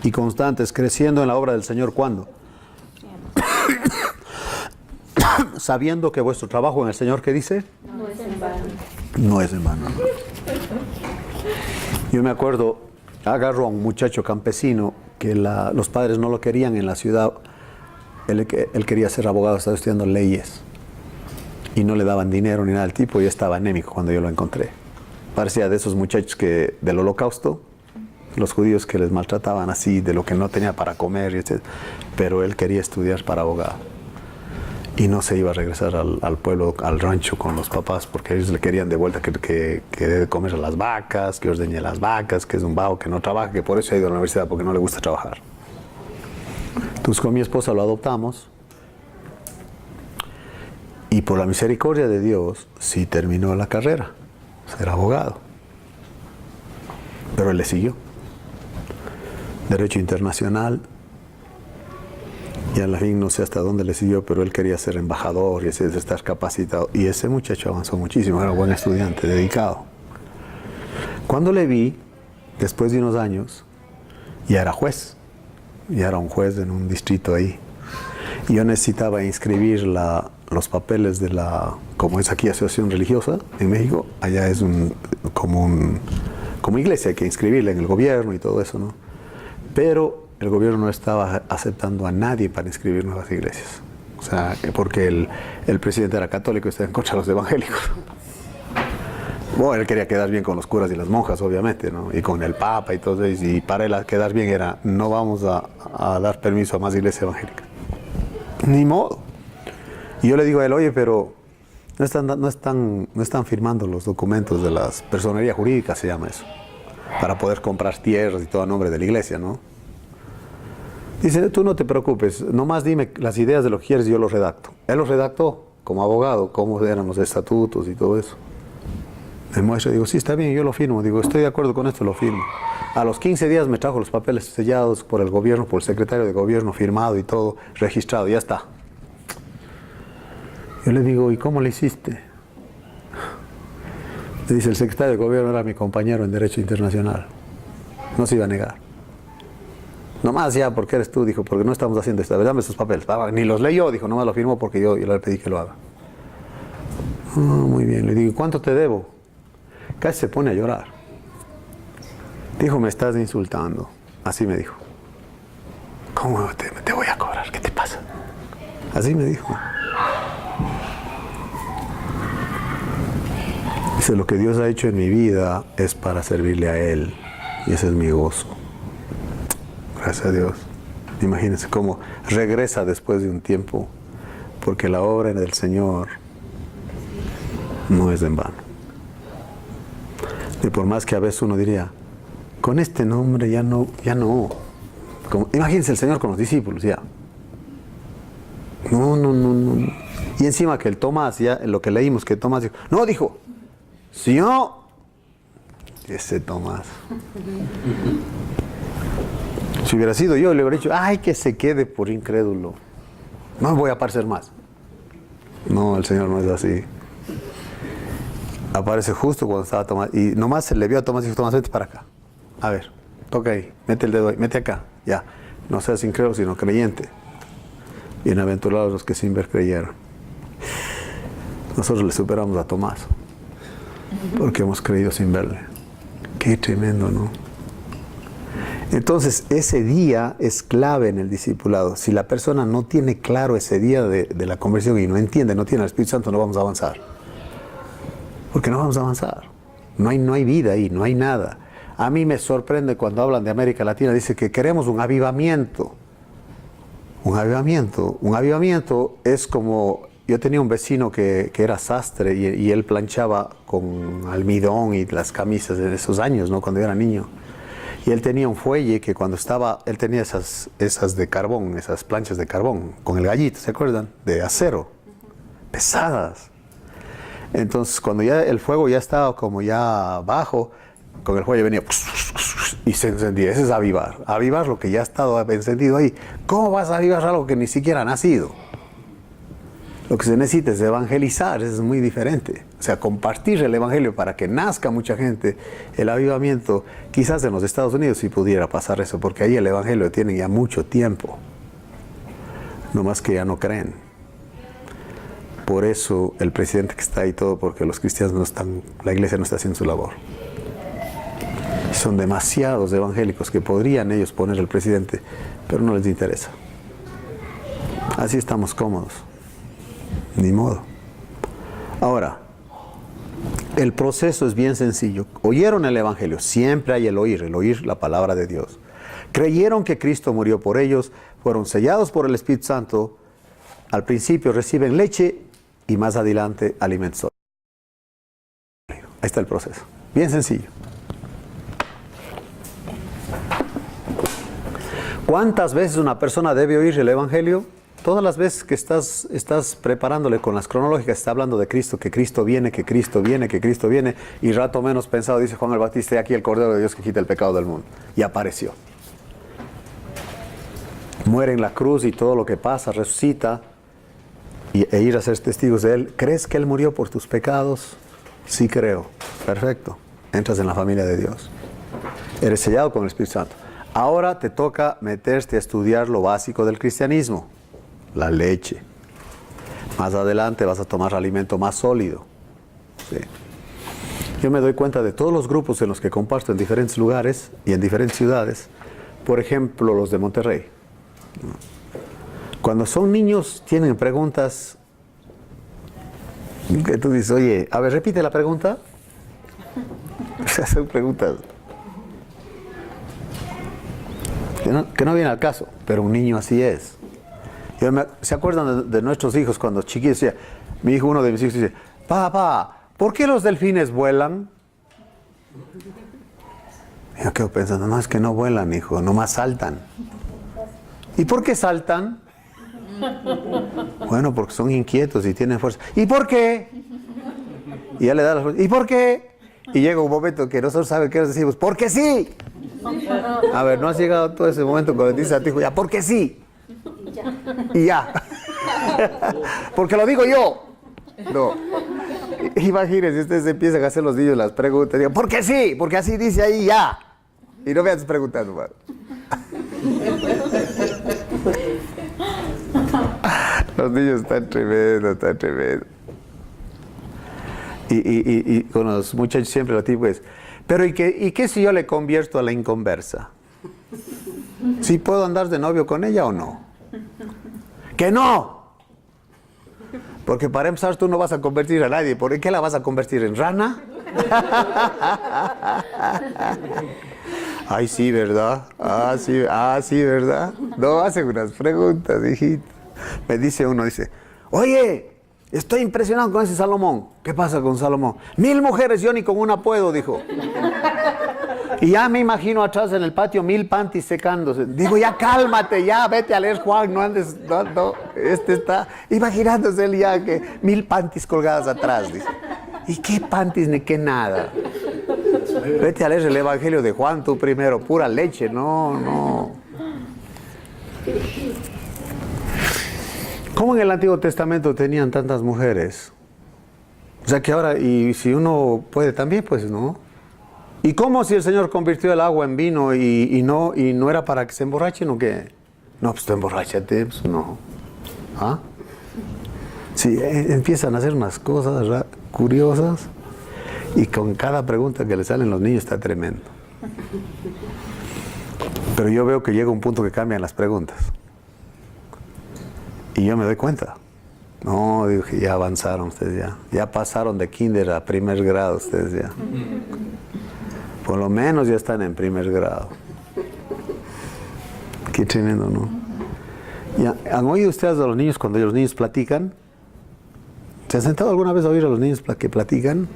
y constantes, creciendo en la obra del Señor. ¿Cuándo? Sabiendo que vuestro trabajo en el Señor, ¿qué dice? No es en vano. No es en vano. Yo me acuerdo, agarro a un muchacho campesino que los padres no lo querían en la ciudad. Él quería ser abogado, estaba estudiando leyes. Y no le daban dinero ni nada al tipo y estaba anémico cuando yo lo encontré. Parecía de esos muchachos del holocausto, los judíos que les maltrataban así, de lo que no tenía para comer, etc. Pero él quería estudiar para abogado. Y no se iba a regresar al pueblo, al rancho con los papás, porque ellos le querían de vuelta que debe comer a las vacas, que ordeñe las vacas, que es un vago, que no trabaja, que por eso ha ido a la universidad, porque no le gusta trabajar. Entonces con mi esposa lo adoptamos. Y por la misericordia de Dios, sí terminó la carrera, ser abogado. Pero él le siguió. Derecho internacional. Y a la fin no sé hasta dónde le siguió, pero él quería ser embajador y estar capacitado. Y ese muchacho avanzó muchísimo, era un buen estudiante, dedicado. Cuando le vi, después de unos años, ya era juez. Ya era un juez en un distrito ahí. Y yo necesitaba inscribir los papeles de como es aquí asociación religiosa en México, allá es como iglesia, hay que inscribirla en el gobierno y todo eso, ¿no? Pero el gobierno no estaba aceptando a nadie para inscribir nuevas iglesias. O sea, porque el presidente era católico y estaba en contra de los evangélicos. Bueno, él quería quedar bien con los curas y las monjas, obviamente, ¿no? Y con el papa y todo eso. Y para él quedar bien era, no vamos a dar permiso a más iglesias evangélicas. Ni modo. Y yo le digo a él, oye, pero no están firmando los documentos de las personería jurídica, se llama eso, para poder comprar tierras y todo a nombre de la iglesia, ¿no? Dice, tú no te preocupes, nomás dime las ideas de lo que quieres y yo los redacto. Él los redactó como abogado, cómo eran los estatutos y todo eso. Me muestra, digo, sí, está bien, yo lo firmo. Digo, estoy de acuerdo con esto, lo firmo. A los 15 días me trajo los papeles sellados por el gobierno, por el secretario de gobierno, firmado y todo, registrado, ya está. Yo le digo, ¿y cómo le hiciste? Dice, el secretario de gobierno era mi compañero en Derecho Internacional. No se iba a negar. Nomás ya, porque eres tú, dijo, porque no estamos haciendo esto. Dame esos papeles. Ni los leyó, dijo, nomás lo firmó porque yo le pedí que lo haga. Muy bien, le digo, ¿cuánto te debo? Casi se pone a llorar. Dijo, me estás insultando. Así me dijo. ¿Cómo te voy a cobrar? ¿Qué te pasa? Así me dijo. Dice, lo que Dios ha hecho en mi vida es para servirle a Él. Y ese es mi gozo. Gracias a Dios. Imagínense cómo regresa después de un tiempo. Porque la obra del Señor no es en vano. Y por más que a veces uno diría, con este nombre ya no. Imagínense el Señor con los discípulos, ya. No. Y encima que el Tomás, ya lo que leímos, que Tomás dijo, no, dijo, si no, ese Tomás. Si hubiera sido yo, le hubiera dicho, ay, que se quede por incrédulo. No voy a aparecer más. No, el Señor no es así. Aparece justo cuando estaba Tomás. Y nomás se le vio a Tomás y dijo, Tomás, vete para acá. A ver, toca ahí, mete el dedo ahí, mete acá. Ya, no seas incrédulo, sino creyente. Bienaventurados los que sin ver creyeron. Nosotros le superamos a Tomás. Porque hemos creído sin verle. Qué tremendo, ¿no? Entonces, ese día es clave en el discipulado. Si la persona no tiene claro ese día de la conversión y no entiende, no tiene el Espíritu Santo, no vamos a avanzar. Porque no vamos a avanzar. No hay vida ahí, no hay nada. A mí me sorprende cuando hablan de América Latina, dice que queremos un avivamiento. Un avivamiento es como, yo tenía un vecino que era sastre y él planchaba con almidón y las camisas de esos años, ¿no? Cuando yo era niño. Y él tenía un fuelle que cuando estaba, él tenía esas de carbón, esas planchas de carbón, con el gallito, ¿se acuerdan? De acero, pesadas. Entonces, cuando ya el fuego ya estaba como ya bajo, con el fuelle venía y se encendía. Ese es avivar. Avivar lo que ya ha estado encendido ahí. ¿Cómo vas a avivar algo que ni siquiera ha nacido? Lo que se necesita es evangelizar, eso es muy diferente. O sea, compartir el evangelio para que nazca mucha gente. El avivamiento, quizás en los Estados Unidos sí pudiera pasar eso, porque ahí el evangelio tiene ya mucho tiempo. No más que ya no creen. Por eso el presidente que está ahí todo, porque los cristianos no están, la iglesia no está haciendo su labor. Son demasiados evangélicos que podrían ellos poner el presidente, pero no les interesa. Así estamos cómodos. Ni modo. Ahora, el proceso es bien sencillo. Oyeron el evangelio, siempre hay el oír la palabra de Dios. Creyeron que Cristo murió por ellos, fueron sellados por el Espíritu Santo. Al principio reciben leche y más adelante alimento sólido. Ahí está el proceso. Bien sencillo. ¿Cuántas veces una persona debe oír el evangelio? Todas las veces que estás preparándole con las cronológicas, está hablando de Cristo, que Cristo viene, que Cristo viene, que Cristo viene, y rato menos pensado dice Juan el Bautista, aquí el Cordero de Dios que quita el pecado del mundo. Y apareció. Muere en la cruz y todo lo que pasa, resucita, e ir a ser testigos de Él. ¿Crees que Él murió por tus pecados? Sí creo. Perfecto. Entras en la familia de Dios. Eres sellado con el Espíritu Santo. Ahora te toca meterte a estudiar lo básico del cristianismo. La leche. Más adelante vas a tomar alimento más sólido. Sí. Yo me doy cuenta de todos los grupos en los que comparto en diferentes lugares y en diferentes ciudades. Por ejemplo, los de Monterrey. Cuando son niños, tienen preguntas que tú dices, oye, a ver, repite la pregunta. Son preguntas que no vienen al caso, pero un niño así es. ¿Se acuerdan de nuestros hijos cuando chiquitos? Mi hijo, uno de mis hijos dice, papá, ¿por qué los delfines vuelan? Y yo quedo pensando, no, es que no vuelan, hijo, nomás saltan. ¿Y por qué saltan? Bueno, porque son inquietos y tienen fuerza. ¿Y por qué? Y ya le da la fuerza. ¿Y por qué? Y llega un momento que nosotros sabemos qué decimos, ¡porque sí! A ver, ¿no has llegado todo ese momento cuando dices a tu hijo, ya, porque sí? Y ya. Porque lo digo yo. No. Imagínense, ustedes empiezan a hacer los niños las preguntas. Digo, ¿por qué sí? Porque así dice ahí ya. Y no me andes preguntando, man. Los niños están tremendos, están tremendos. Y con los muchachos siempre lo tipo es, pero ¿y qué si yo le convierto a la inconversa? ¿Sí puedo andar de novio con ella o no? ¡Que no! Porque para empezar tú no vas a convertir a nadie. ¿Por qué la vas a convertir en rana? Ay, sí, ¿verdad? Ah, sí, ¿verdad? No, hacen unas preguntas, hijito. Me dice uno, dice, oye, estoy impresionado con ese Salomón. ¿Qué pasa con Salomón? 1000 mujeres, yo ni con una puedo, dijo. Y ya me imagino atrás en el patio 1000 panties secándose. Digo, ya cálmate, ya vete a leer Juan, no andes, no, este está imaginándose él ya que 1000 panties colgadas atrás, dice. ¿Y qué panties ni qué nada? Vete a leer el Evangelio de Juan tú primero, pura leche, no. ¿Cómo en el Antiguo Testamento tenían tantas mujeres? O sea que ahora, y si uno puede también, pues no. ¿Y cómo si el Señor convirtió el agua en vino y no era para que se emborrachen o qué? No, pues tú emborráchate, pues no. ¿Ah? Sí, empiezan a hacer unas cosas curiosas y con cada pregunta que le salen los niños está tremendo. Pero yo veo que llega un punto que cambian las preguntas. Y yo me doy cuenta. No, digo que ya avanzaron ustedes ya. Ya pasaron de kinder a primer grado ustedes ya. Por lo menos ya están en primer grado. Qué tremendo, ¿no? ¿Ya han oído ustedes a los niños cuando los niños platican? ¿Se han sentado alguna vez a oír a los niños que platican?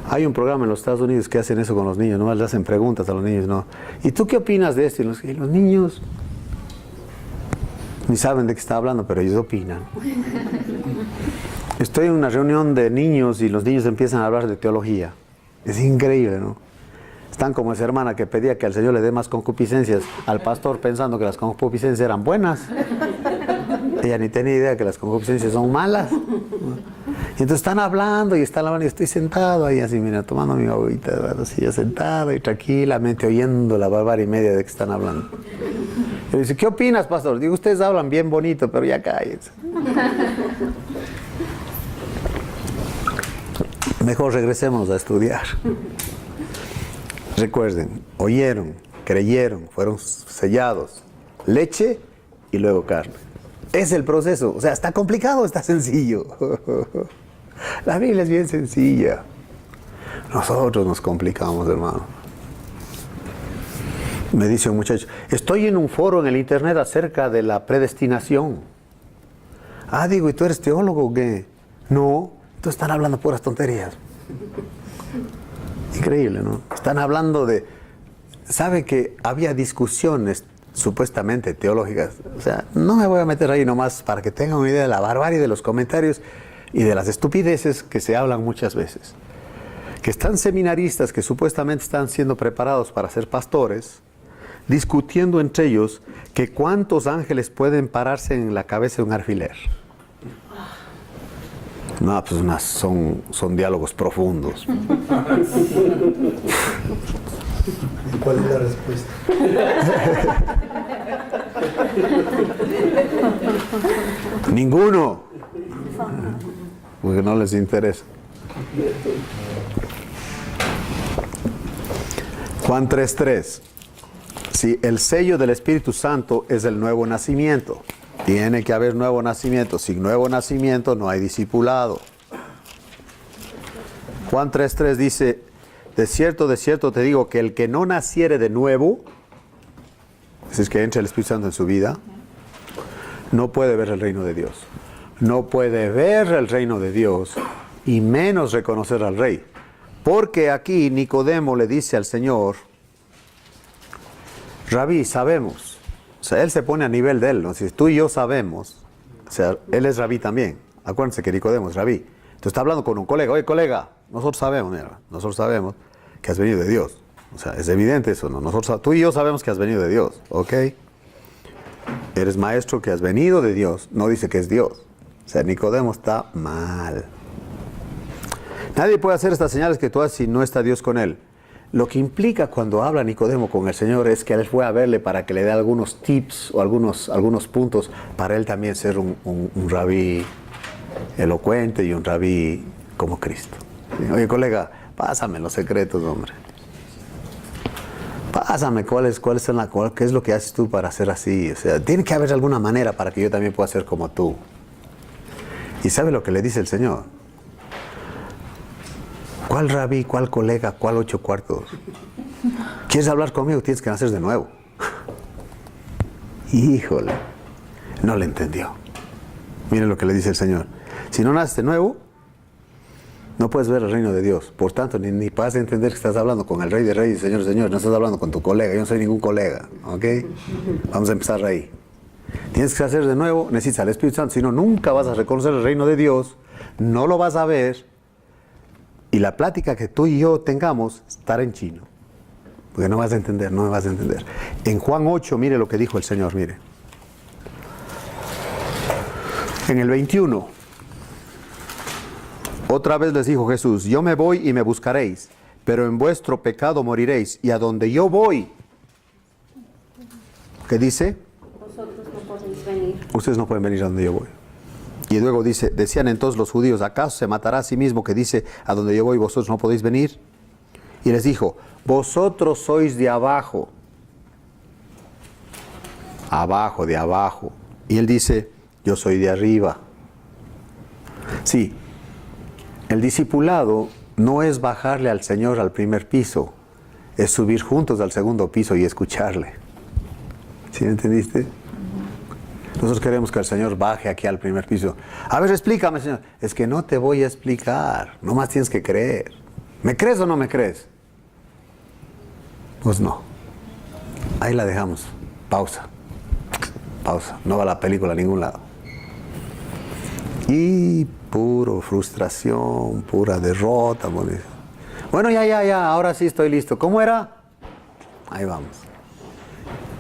Hay un programa en los Estados Unidos que hacen eso con los niños, nomás le hacen preguntas a los niños, ¿no? ¿Y tú qué opinas de esto? Y los niños ni saben de qué está hablando, pero ellos opinan. Estoy en una reunión de niños y los niños empiezan a hablar de teología. Es increíble, ¿no? Están como esa hermana que pedía que al Señor le dé más concupiscencias al pastor pensando que las concupiscencias eran buenas. Ella ni tenía idea que las concupiscencias son malas. Y entonces están hablando y estoy sentado ahí así, mira, tomando mi agüita, así ya sentado y tranquilamente oyendo la barbarie y media de que están hablando. Y dice, ¿qué opinas, pastor? Digo, ustedes hablan bien bonito, pero ya cállense. Mejor regresemos a estudiar. Recuerden, oyeron, creyeron, fueron sellados. Leche y luego carne. Es el proceso. O sea, ¿está complicado o está sencillo? La Biblia es bien sencilla. Nosotros nos complicamos, hermano. Me dice un muchacho, estoy en un foro en el internet acerca de la predestinación. Ah, digo, ¿y tú eres teólogo o qué? No, entonces están hablando puras tonterías. Increíble, ¿no? Están hablando de... ¿Sabe que había discusiones supuestamente teológicas? O sea, no me voy a meter ahí nomás para que tengan una idea de la barbarie de los comentarios y de las estupideces que se hablan muchas veces. Que están seminaristas que supuestamente están siendo preparados para ser pastores, discutiendo entre ellos que cuántos ángeles pueden pararse en la cabeza de un alfiler. No, pues son diálogos profundos. ¿Cuál es la respuesta? Ninguno. Porque no les interesa. Juan 3:3. Si el sello del Espíritu Santo es el nuevo nacimiento, tiene que haber nuevo nacimiento. Sin nuevo nacimiento no hay discipulado. Juan 3:3 dice, de cierto te digo que el que no naciere de nuevo, es que entra el Espíritu Santo en su vida, no puede ver el reino de Dios. No puede ver el reino de Dios y menos reconocer al Rey. Porque aquí Nicodemo le dice al Señor, Rabí, sabemos. O sea, él se pone a nivel de él, ¿no? Si tú y yo sabemos, o sea, él es Rabí también. Acuérdense que Nicodemo es Rabí. Entonces está hablando con un colega, oye colega, nosotros sabemos que has venido de Dios. O sea, es evidente eso, ¿no? Tú y yo sabemos que has venido de Dios, ¿ok? Eres maestro que has venido de Dios, no dice que es Dios. O sea, Nicodemo está mal. Nadie puede hacer estas señales que tú haces si no está Dios con él. Lo que implica cuando habla Nicodemo con el Señor es que él fue a verle para que le dé algunos tips o algunos puntos para él también ser un rabí elocuente y un rabí como Cristo. Oye, colega, pásame los secretos, hombre. Pásame qué es lo que haces tú para ser así. O sea, tiene que haber alguna manera para que yo también pueda ser como tú. ¿Y sabe lo que le dice el Señor? ¿Cuál rabí, cuál colega, cuál 8 cuartos? ¿Quieres hablar conmigo? Tienes que nacer de nuevo. Híjole, no le entendió. Miren lo que le dice el Señor. Si no naces de nuevo, no puedes ver el reino de Dios. Por tanto, ni vas a entender que estás hablando con el Rey de Reyes, Señor de Señores. No estás hablando con tu colega. Yo no soy ningún colega. ¿Ok? Vamos a empezar ahí. Tienes que hacer de nuevo, necesitas al Espíritu Santo. Si no, nunca vas a reconocer el reino de Dios. No lo vas a ver. Y la plática que tú y yo tengamos estará en chino. Porque no vas a entender, no me vas a entender. En Juan 8, mire lo que dijo el Señor, mire. En el 21, otra vez les dijo Jesús, yo me voy y me buscaréis, pero en vuestro pecado moriréis. Y a donde yo voy, ¿qué dice? Vosotros no podéis venir. Ustedes no pueden venir a donde yo voy. Y luego decían entonces los judíos, ¿acaso se matará a sí mismo que dice, a donde yo voy vosotros no podéis venir? Y les dijo, vosotros sois de abajo. Abajo, de abajo. Y él dice, yo soy de arriba. Sí, el discipulado no es bajarle al Señor al primer piso, es subir juntos al segundo piso y escucharle. ¿Sí entendiste? Nosotros queremos que el Señor baje aquí al primer piso. A ver, explícame, Señor. Es que no te voy a explicar. Nomás tienes que creer. ¿Me crees o no me crees? Pues no. Ahí la dejamos. Pausa. Pausa. No va la película a ningún lado. Y puro frustración, pura derrota. Bueno, ya. Ahora sí estoy listo. ¿Cómo era? Ahí vamos.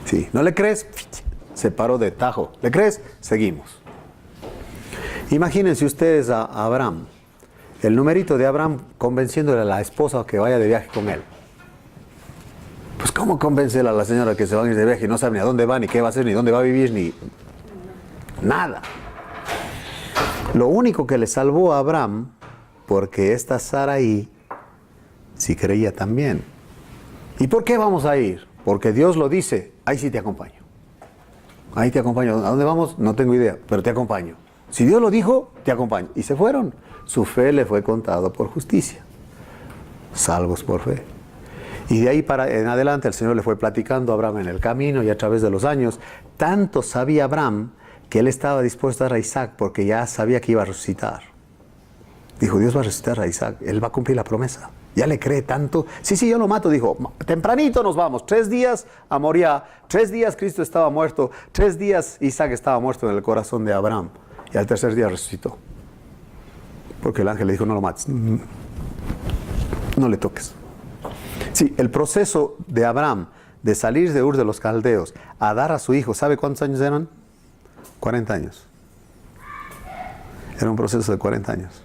Sí. ¿No le crees? Se paró de tajo. ¿Le crees? Seguimos. Imagínense ustedes a Abraham. El numerito de Abraham convenciéndole a la esposa que vaya de viaje con él. Pues ¿cómo convencer a la señora que se van a ir de viaje y no sabe ni a dónde va, ni qué va a hacer, ni dónde va a vivir, ni nada? Lo único que le salvó a Abraham, porque esta Sarai sí creía también. ¿Y por qué vamos a ir? Porque Dios lo dice, ahí sí te acompaño. Ahí te acompaño. ¿A dónde vamos? No tengo idea, pero te acompaño. Si Dios lo dijo, te acompaño. Y se fueron. Su fe le fue contada por justicia. Salvos por fe. Y de ahí en adelante el Señor le fue platicando a Abraham en el camino y a través de los años. Tanto sabía Abraham que él estaba dispuesto a dar a Isaac porque ya sabía que iba a resucitar. Dijo, Dios va a resucitar a Isaac. Él va a cumplir la promesa. Ya le cree tanto. Sí, yo lo mato. Dijo, tempranito nos vamos. 3 días a Moriah. 3 días Cristo estaba muerto. 3 días Isaac estaba muerto en el corazón de Abraham. Y al 3er día resucitó. Porque el ángel le dijo, no lo mates. No le toques. Sí, el proceso de Abraham de salir de Ur de los Caldeos a dar a su hijo, ¿sabe cuántos años eran? 40 años. Era un proceso de 40 años.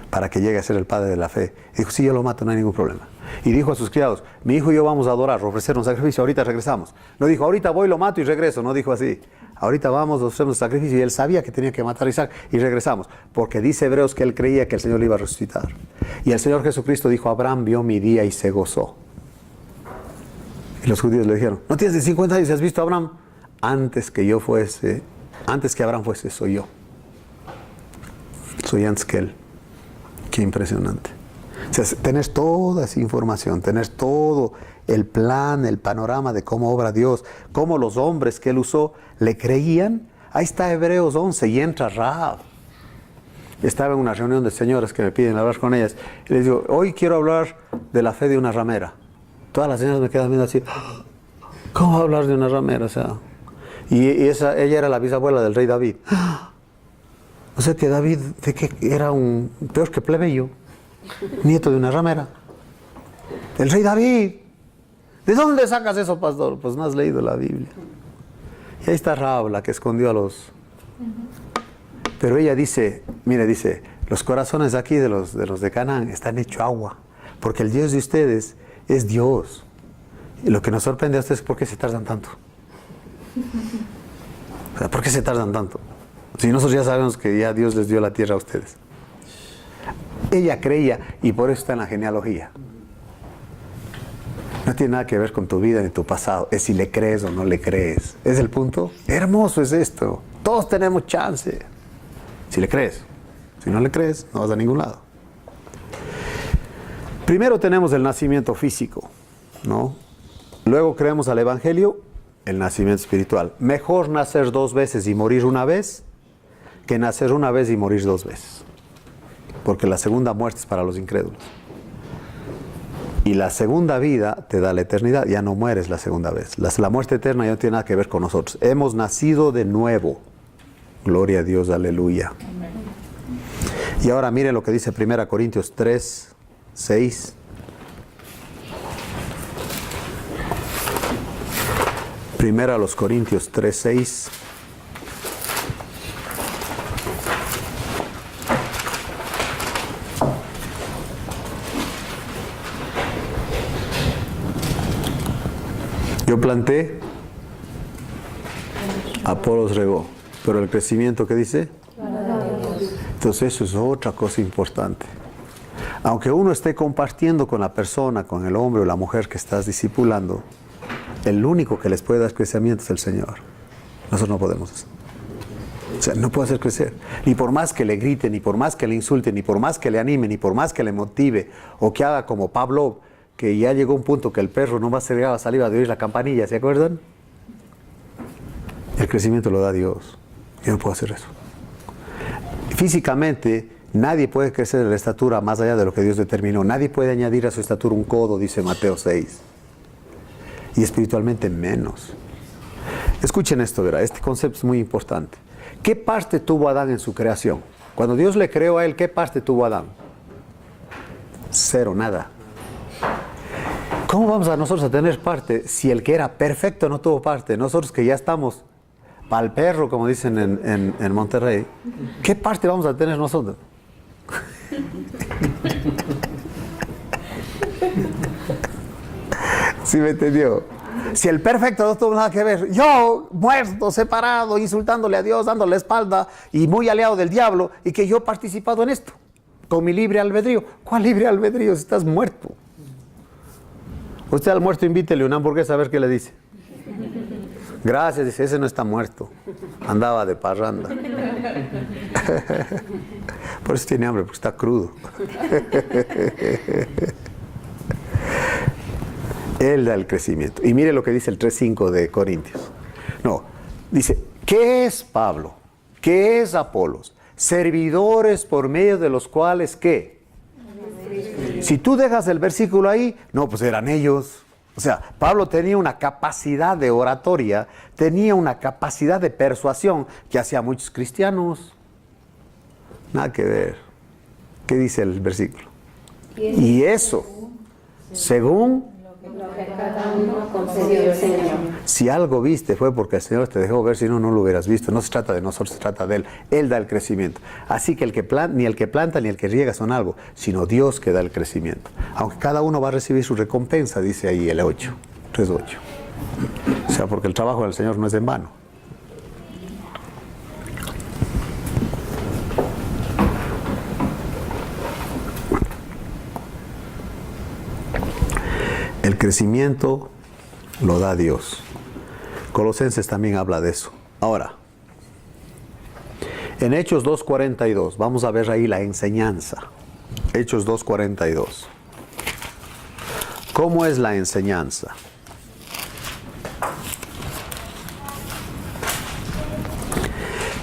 Para que llegue a ser el padre de la fe. Dijo, sí, yo lo mato, no hay ningún problema. Y dijo a sus criados, mi hijo y yo vamos a adorar, ofrecer un sacrificio, ahorita regresamos. No dijo, ahorita voy, lo mato y regreso. No dijo así. Ahorita vamos, ofrecemos un sacrificio. Y él sabía que tenía que matar a Isaac y regresamos. Porque dice Hebreos que él creía que el Señor le iba a resucitar. Y el Señor Jesucristo dijo, Abraham vio mi día y se gozó. Y los judíos le dijeron, ¿no tienes de 50 años y has visto a Abraham? Antes que Abraham fuese, soy yo. Soy antes que él. Qué impresionante. O sea, tener toda esa información, tener todo el plan, el panorama de cómo obra Dios, cómo los hombres que él usó le creían. Ahí está Hebreos 11 y entra Rahab. Estaba en una reunión de señoras que me piden hablar con ellas. Y les digo, hoy quiero hablar de la fe de una ramera. Todas las señoras me quedan viendo así. ¿Cómo hablar de una ramera? O sea, ella era la bisabuela del rey David. O sea que David era un peor que plebeyo, nieto de una ramera. El rey David. ¿De dónde sacas eso, pastor? Pues no has leído la Biblia. Y ahí está Rahab, la que escondió a los... Pero ella dice, mire, dice, Los corazones aquí de los de Canaán están hechos agua, porque el Dios de ustedes es Dios. Y lo que nos sorprende a ustedes es por qué se tardan tanto. O sea, ¿por qué se tardan tanto? Si nosotros ya sabemos que ya Dios les dio la tierra a ustedes. Ella creía y por eso está en la genealogía. No tiene nada que ver con tu vida ni tu pasado. Es si le crees o no le crees. ¿Es el punto? Hermoso es esto. Todos tenemos chance. Si le crees. Si no le crees, no vas a ningún lado. Primero tenemos el nacimiento físico, ¿no? Luego creemos al Evangelio, el nacimiento espiritual. Mejor nacer 2 veces y morir una vez que nacer una vez y morir 2 veces. Porque la segunda muerte es para los incrédulos. Y la segunda vida te da la eternidad. Ya no mueres la segunda vez. La muerte eterna ya no tiene nada que ver con nosotros. Hemos nacido de nuevo. Gloria a Dios, aleluya. Y ahora mire lo que dice 1 Corintios 3, 6. Primera a los Corintios 3, 6. Yo planté, Apolos regó, pero el crecimiento, ¿qué dice? Entonces eso es otra cosa importante. Aunque uno esté compartiendo con la persona, con el hombre o la mujer que estás discipulando, el único que les puede dar crecimiento es el Señor. Nosotros no podemos eso. O sea, no puede hacer crecer. Ni por más que le griten, ni por más que le insulten, ni por más que le anime, ni por más que le motive, o que haga como Pablo, que ya llegó un punto que el perro no más se regaba saliva de oír la campanilla, ¿se acuerdan? El crecimiento lo da Dios. Yo no puedo hacer eso. Físicamente, nadie puede crecer de la estatura más allá de lo que Dios determinó. Nadie puede añadir a su estatura un codo, dice Mateo 6. Y espiritualmente menos. Escuchen esto, ¿verdad? Este concepto es muy importante. ¿Qué parte tuvo Adán en su creación? Cuando Dios le creó a él, ¿qué parte tuvo Adán? 0, nada. ¿Cómo vamos a nosotros a tener parte si el que era perfecto no tuvo parte? Nosotros que ya estamos para el perro, como dicen en Monterrey, ¿qué parte vamos a tener nosotros? ¿Sí me entendió? Si el perfecto no tuvo nada que ver, yo muerto, separado, insultándole a Dios, dándole la espalda y muy aliado del diablo, y que yo he participado en esto, con mi libre albedrío. ¿Cuál libre albedrío si estás muerto? Usted al muerto invítele una hamburguesa a ver qué le dice. Gracias, dice, ese no está muerto, andaba de parranda. Por eso tiene hambre, porque está crudo. Él da el crecimiento. Y mire lo que dice el 3:5 de Corintios. No, dice, ¿qué es Pablo? ¿Qué es Apolos? Servidores por medio de los cuales, ¿qué? Si tú dejas el versículo ahí, no, pues eran ellos. O sea, Pablo tenía una capacidad de oratoria, tenía una capacidad de persuasión que hacía muchos cristianos. Nada que ver. ¿Qué dice el versículo? Y eso, según lo que cada uno concedió el Señor. Si algo viste fue porque el Señor te dejó ver, si no, no lo hubieras visto. No se trata de nosotros, se trata de Él. Él da el crecimiento. Así que ni el que planta ni el que riega son algo, sino Dios que da el crecimiento. Aunque cada uno va a recibir su recompensa, dice ahí el 8, 3:8. O sea, porque el trabajo del Señor no es en vano. El crecimiento lo da Dios. Colosenses también habla de eso. Ahora, en Hechos 2:42, vamos a ver ahí la enseñanza. Hechos 2:42. ¿Cómo es la enseñanza?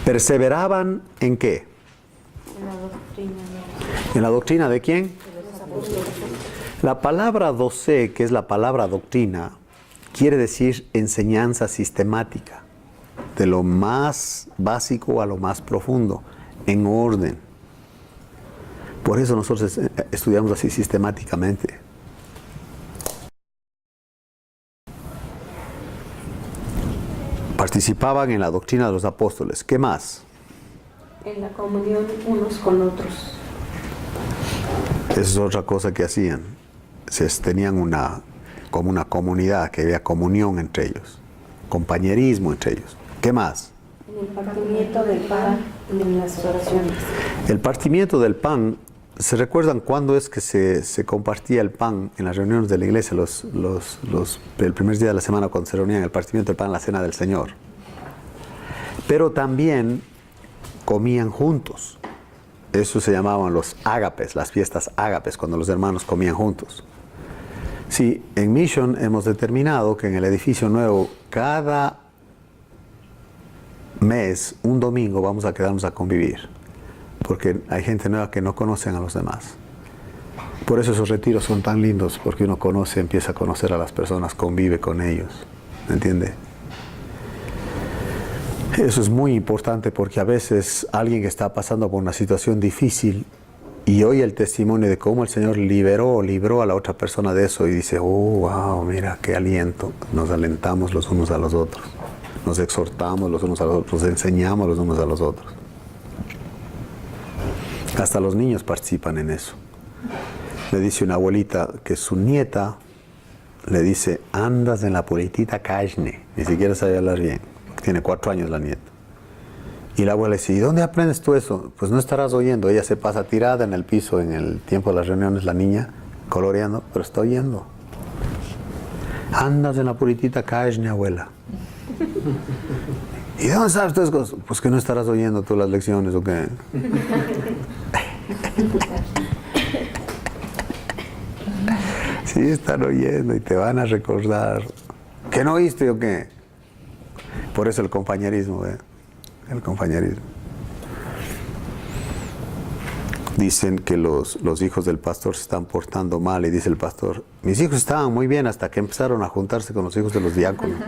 ¿Perseveraban en qué? En la doctrina. ¿En la doctrina de quién? La palabra docé, que es la palabra doctrina, quiere decir enseñanza sistemática, de lo más básico a lo más profundo, en orden. Por eso nosotros estudiamos así sistemáticamente. Participaban en la doctrina de los apóstoles. ¿Qué más? en la comunión unos con otros. Esa es otra cosa que hacían. Tenían como una comunidad, que había comunión entre ellos, compañerismo entre ellos. ¿Qué más? En el partimiento del pan y en las oraciones. El partimiento del pan, ¿se recuerdan cuándo es que se compartía el pan en las reuniones de la iglesia, el primer día de la semana cuando se reunían el partimiento del pan en la cena del Señor? Pero también comían juntos. Eso se llamaban los ágapes, las fiestas ágapes, cuando los hermanos comían juntos. Sí, en Mission hemos determinado que en el edificio nuevo, cada mes, un domingo, vamos a quedarnos a convivir. Porque hay gente nueva que no conocen a los demás. Por eso esos retiros son tan lindos, porque uno conoce, empieza a conocer a las personas, convive con ellos. ¿Me entiende? Eso es muy importante porque a veces alguien que está pasando por una situación difícil y oye el testimonio de cómo el Señor libró a la otra persona de eso y dice, oh, wow, mira, qué aliento. Nos alentamos los unos a los otros, nos exhortamos los unos a los otros, nos enseñamos los unos a los otros. Hasta los niños participan en eso. Me dice una abuelita que su nieta le dice, andas en la puritita calle, ni siquiera sabe hablar bien. Tiene 4 años la nieta. Y la abuela dice, ¿y dónde aprendes tú eso? Pues no estarás oyendo. Ella se pasa tirada en el piso en el tiempo de las reuniones, la niña, coloreando, pero está oyendo. Andas en la puritita calle, abuela. ¿Y de dónde sabes todas esas cosas? Pues que no estarás oyendo tú las lecciones, ¿o qué? Sí, están oyendo y te van a recordar. ¿Qué no oíste o qué? Por eso el compañerismo, ¿eh? El compañerismo. Dicen que los hijos del pastor se están portando mal y dice el pastor, mis hijos estaban muy bien hasta que empezaron a juntarse con los hijos de los diáconos.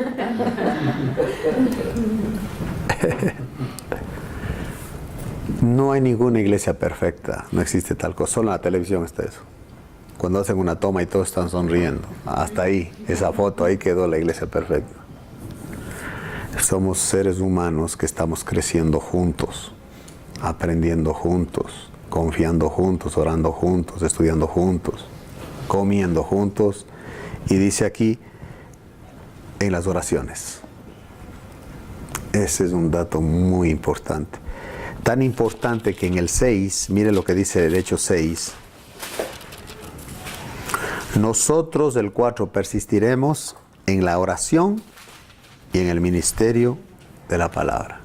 No hay ninguna iglesia perfecta, no existe tal cosa, solo en la televisión está eso. Cuando hacen una toma y todos están sonriendo, hasta ahí, esa foto, ahí quedó la iglesia perfecta. Somos seres humanos que estamos creciendo juntos, aprendiendo juntos, confiando juntos, orando juntos, estudiando juntos, comiendo juntos. Y dice aquí, en las oraciones. Ese es un dato muy importante. Tan importante que en el 6, mire lo que dice el Hechos 6. Nosotros, el 4, persistiremos en la oración y en el ministerio de la palabra.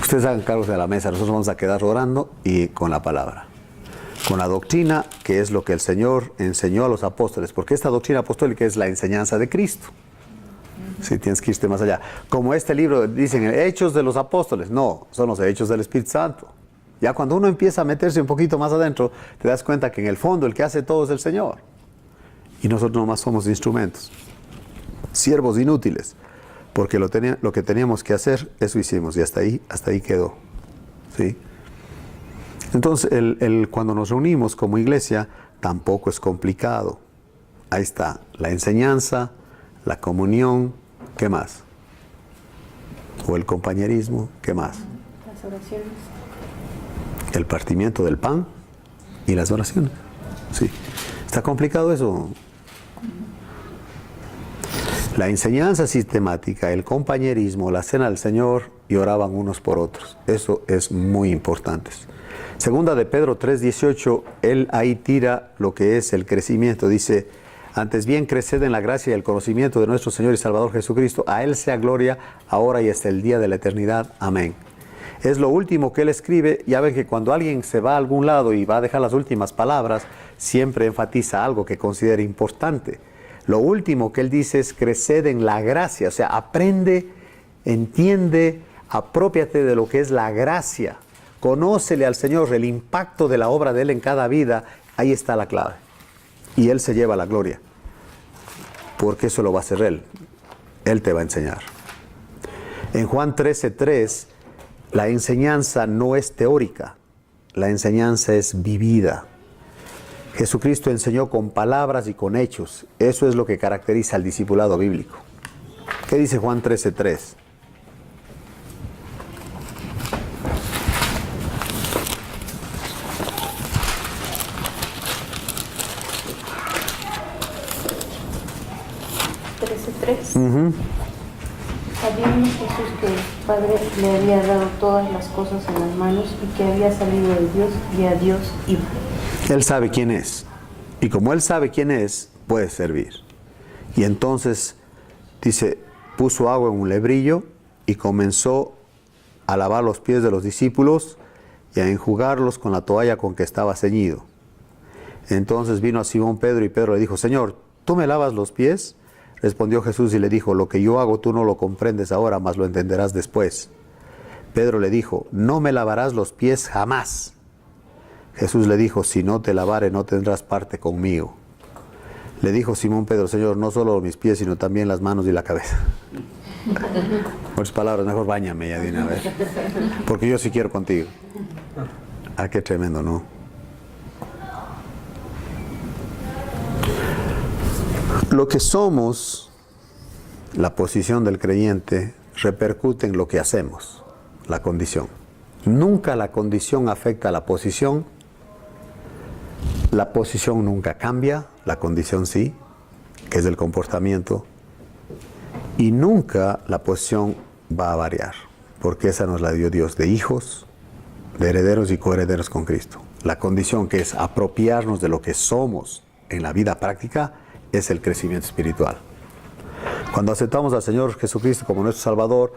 Ustedes hagan cargos de la mesa, nosotros vamos a quedar orando y con la palabra. Con la doctrina, que es lo que el Señor enseñó a los apóstoles, porque esta doctrina apostólica es la enseñanza de Cristo. Si tienes que irte más allá. Como este libro dicen, Hechos de los Apóstoles, no, son los Hechos del Espíritu Santo. Ya cuando uno empieza a meterse un poquito más adentro, te das cuenta que en el fondo el que hace todo es el Señor. Y nosotros nomás somos instrumentos. Siervos inútiles, porque lo que teníamos que hacer, eso hicimos y hasta ahí quedó. ¿Sí? Entonces, cuando nos reunimos como iglesia, tampoco es complicado. Ahí está, la enseñanza, la comunión, ¿qué más? O el compañerismo, ¿qué más? Las oraciones. El partimiento del pan y las oraciones. Sí. ¿Está complicado eso? La enseñanza sistemática, el compañerismo, la cena del Señor y oraban unos por otros. Eso es muy importante. Segunda de Pedro 3:18, él ahí tira lo que es el crecimiento. Dice, antes bien creced en la gracia y el conocimiento de nuestro Señor y Salvador Jesucristo. A Él sea gloria ahora y hasta el día de la eternidad. Amén. Es lo último que él escribe. Ya ven que cuando alguien se va a algún lado y va a dejar las últimas palabras, siempre enfatiza algo que considera importante. Lo último que él dice es creced en la gracia, o sea, aprende, entiende, aprópiate de lo que es la gracia, conócele al Señor, el impacto de la obra de Él en cada vida, ahí está la clave. Y Él se lleva la gloria, porque eso lo va a hacer Él te va a enseñar. En Juan 13:3, la enseñanza no es teórica, la enseñanza es vivida. Jesucristo enseñó con palabras y con hechos. Eso es lo que caracteriza al discipulado bíblico. ¿Qué dice Juan 13:3? 13:3. Sabiendo Jesús que el Padre le había dado todas las cosas en las manos y que había salido de Dios y a Dios iba. Él sabe quién es. Y como Él sabe quién es, puede servir. Y entonces, dice, puso agua en un lebrillo y comenzó a lavar los pies de los discípulos y a enjugarlos con la toalla con que estaba ceñido. Entonces vino a Simón Pedro y Pedro le dijo, Señor, ¿tú me lavas los pies? Respondió Jesús y le dijo, lo que yo hago tú no lo comprendes ahora, mas lo entenderás después. Pedro le dijo, no me lavarás los pies jamás. Jesús le dijo, si no te lavare no tendrás parte conmigo. Le dijo Simón Pedro, Señor, no solo mis pies, sino también las manos y la cabeza. Por otras palabras, mejor báñame ya de una vez, porque yo sí quiero contigo. Ah, qué tremendo, ¿no? Lo que somos, la posición del creyente, repercute en lo que hacemos, la condición. Nunca la condición afecta a la posición nunca cambia, la condición sí, que es el comportamiento, y nunca la posición va a variar, porque esa nos la dio Dios de hijos, de herederos y coherederos con Cristo. La condición, que es apropiarnos de lo que somos en la vida práctica, es el crecimiento espiritual. Cuando aceptamos al Señor Jesucristo como nuestro Salvador,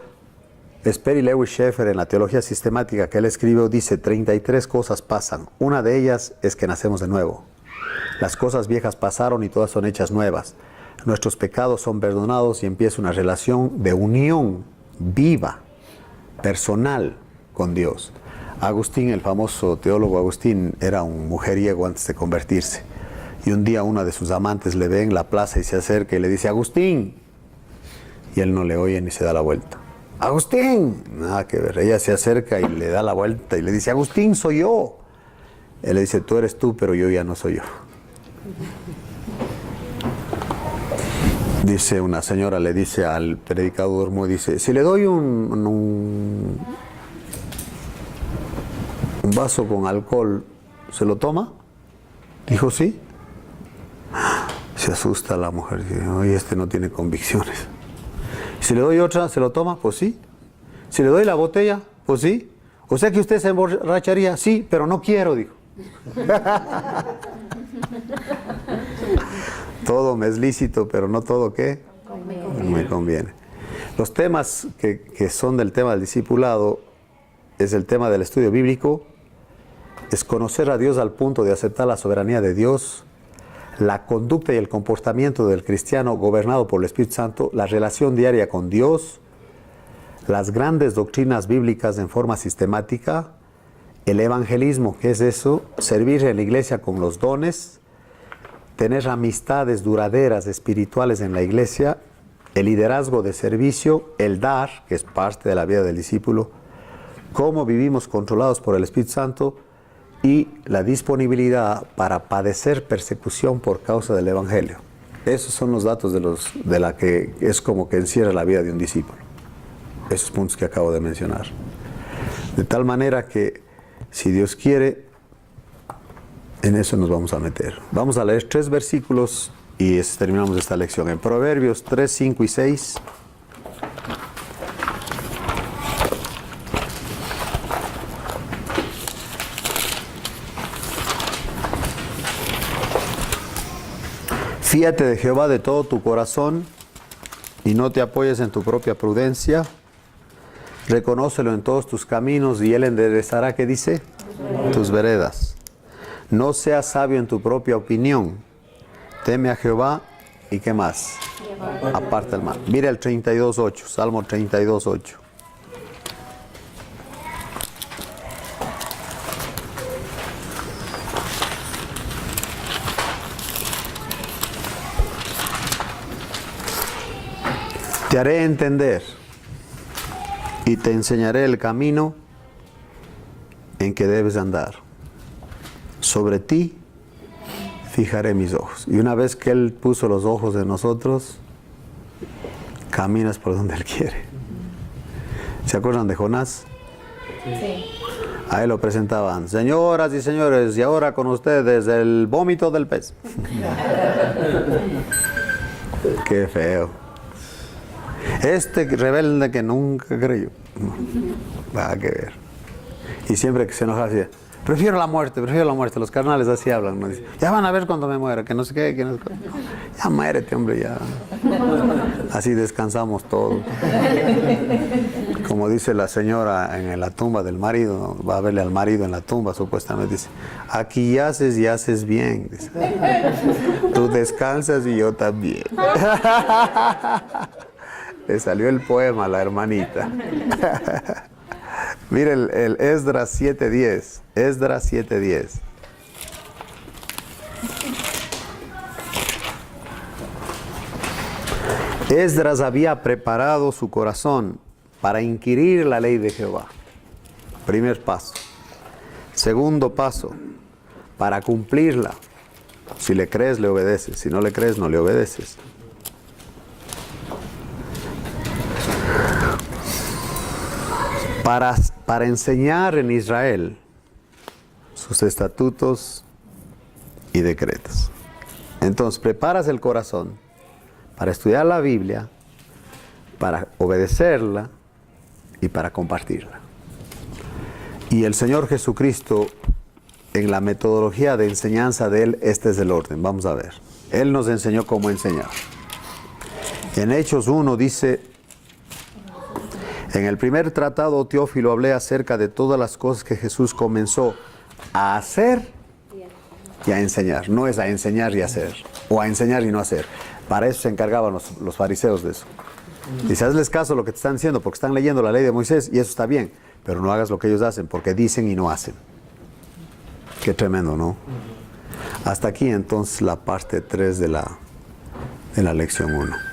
Sperry Lewis Schaeffer, en la teología sistemática que él escribió, dice 33 cosas pasan. Una de ellas es que nacemos de nuevo. Las cosas viejas pasaron y todas son hechas nuevas. Nuestros pecados son perdonados y empieza una relación de unión viva, personal con Dios. Agustín, el famoso teólogo Agustín, era un mujeriego antes de convertirse. Y un día una de sus amantes le ve en la plaza y se acerca y le dice, Agustín. Y él no le oye ni se da la vuelta. Agustín, nada que ver. Ella se acerca y le da la vuelta y le dice, Agustín, soy yo. Él le dice, tú eres tú, pero yo ya no soy yo. Dice una señora, le dice al predicador, dice, si le doy un vaso con alcohol, ¿se lo toma? Dijo, sí. Se asusta la mujer, dice, oye, este no tiene convicciones. Si le doy otra, ¿se lo toma? Pues sí. Si le doy la botella, pues sí. O sea que usted se emborracharía, sí, pero no quiero, dijo. Todo me es lícito, pero no todo, ¿qué? Me conviene. Los temas que son del tema del discipulado es el tema del estudio bíblico, es conocer a Dios al punto de aceptar la soberanía de Dios, la conducta y el comportamiento del cristiano gobernado por el Espíritu Santo, la relación diaria con Dios, las grandes doctrinas bíblicas en forma sistemática, el evangelismo, ¿qué es eso? Servir en la iglesia con los dones, tener amistades duraderas espirituales en la iglesia, el liderazgo de servicio, el dar, que es parte de la vida del discípulo, cómo vivimos controlados por el Espíritu Santo, y la disponibilidad para padecer persecución por causa del Evangelio. Esos son los datos de la que es como que encierra la vida de un discípulo. Esos puntos que acabo de mencionar. De tal manera que, si Dios quiere, en eso nos vamos a meter. Vamos a leer 3 versículos y terminamos esta lección. En Proverbios 3, 5 y 6. Fíate de Jehová de todo tu corazón y no te apoyes en tu propia prudencia. Reconócelo en todos tus caminos y Él enderezará, ¿qué dice? Tus veredas. No seas sabio en tu propia opinión. Teme a Jehová y ¿qué más? Aparta el mal. Mira el 32.8, Salmo 32.8. Te haré entender y te enseñaré el camino en que debes andar. Sobre ti fijaré mis ojos. Y una vez que Él puso los ojos en nosotros, caminas por donde Él quiere. ¿Se acuerdan de Jonás? Sí. A él lo presentaban, señoras y señores, y ahora con ustedes el vómito del pez. Qué feo. Este rebelde que nunca creyó. Nada que ver. Y siempre que se enoja así, prefiero la muerte. Los carnales así hablan, ¿no? Dicen, ya van a ver cuando me muera, que no sé qué, que no sé qué. Ya muérete, hombre, ya. Así descansamos todos. Como dice la señora en la tumba del marido, ¿no? Va a verle al marido en la tumba, supuestamente dice, aquí yaces y haces bien. Dice, tú descansas y yo también. Le salió el poema a la hermanita. Mire el Esdras 7:10. Esdras 7:10. Esdras había preparado su corazón para inquirir la ley de Jehová. Primer paso. Segundo paso, para cumplirla. Si le crees, le obedeces. Si no le crees, no le obedeces. Para enseñar en Israel sus estatutos y decretos. Entonces, preparas el corazón para estudiar la Biblia, para obedecerla y para compartirla. Y el Señor Jesucristo, en la metodología de enseñanza de Él, este es el orden. Vamos a ver. Él nos enseñó cómo enseñar. En Hechos 1 dice, en el primer tratado, Teófilo, hablé acerca de todas las cosas que Jesús comenzó a hacer y a enseñar. No es a enseñar y hacer, o a enseñar y no hacer. Para eso se encargaban los fariseos de eso. Dice, hazles caso a lo que te están diciendo, porque están leyendo la ley de Moisés, y eso está bien, pero no hagas lo que ellos hacen, porque dicen y no hacen. Qué tremendo, ¿no? Hasta aquí entonces la parte 3 de la lección 1.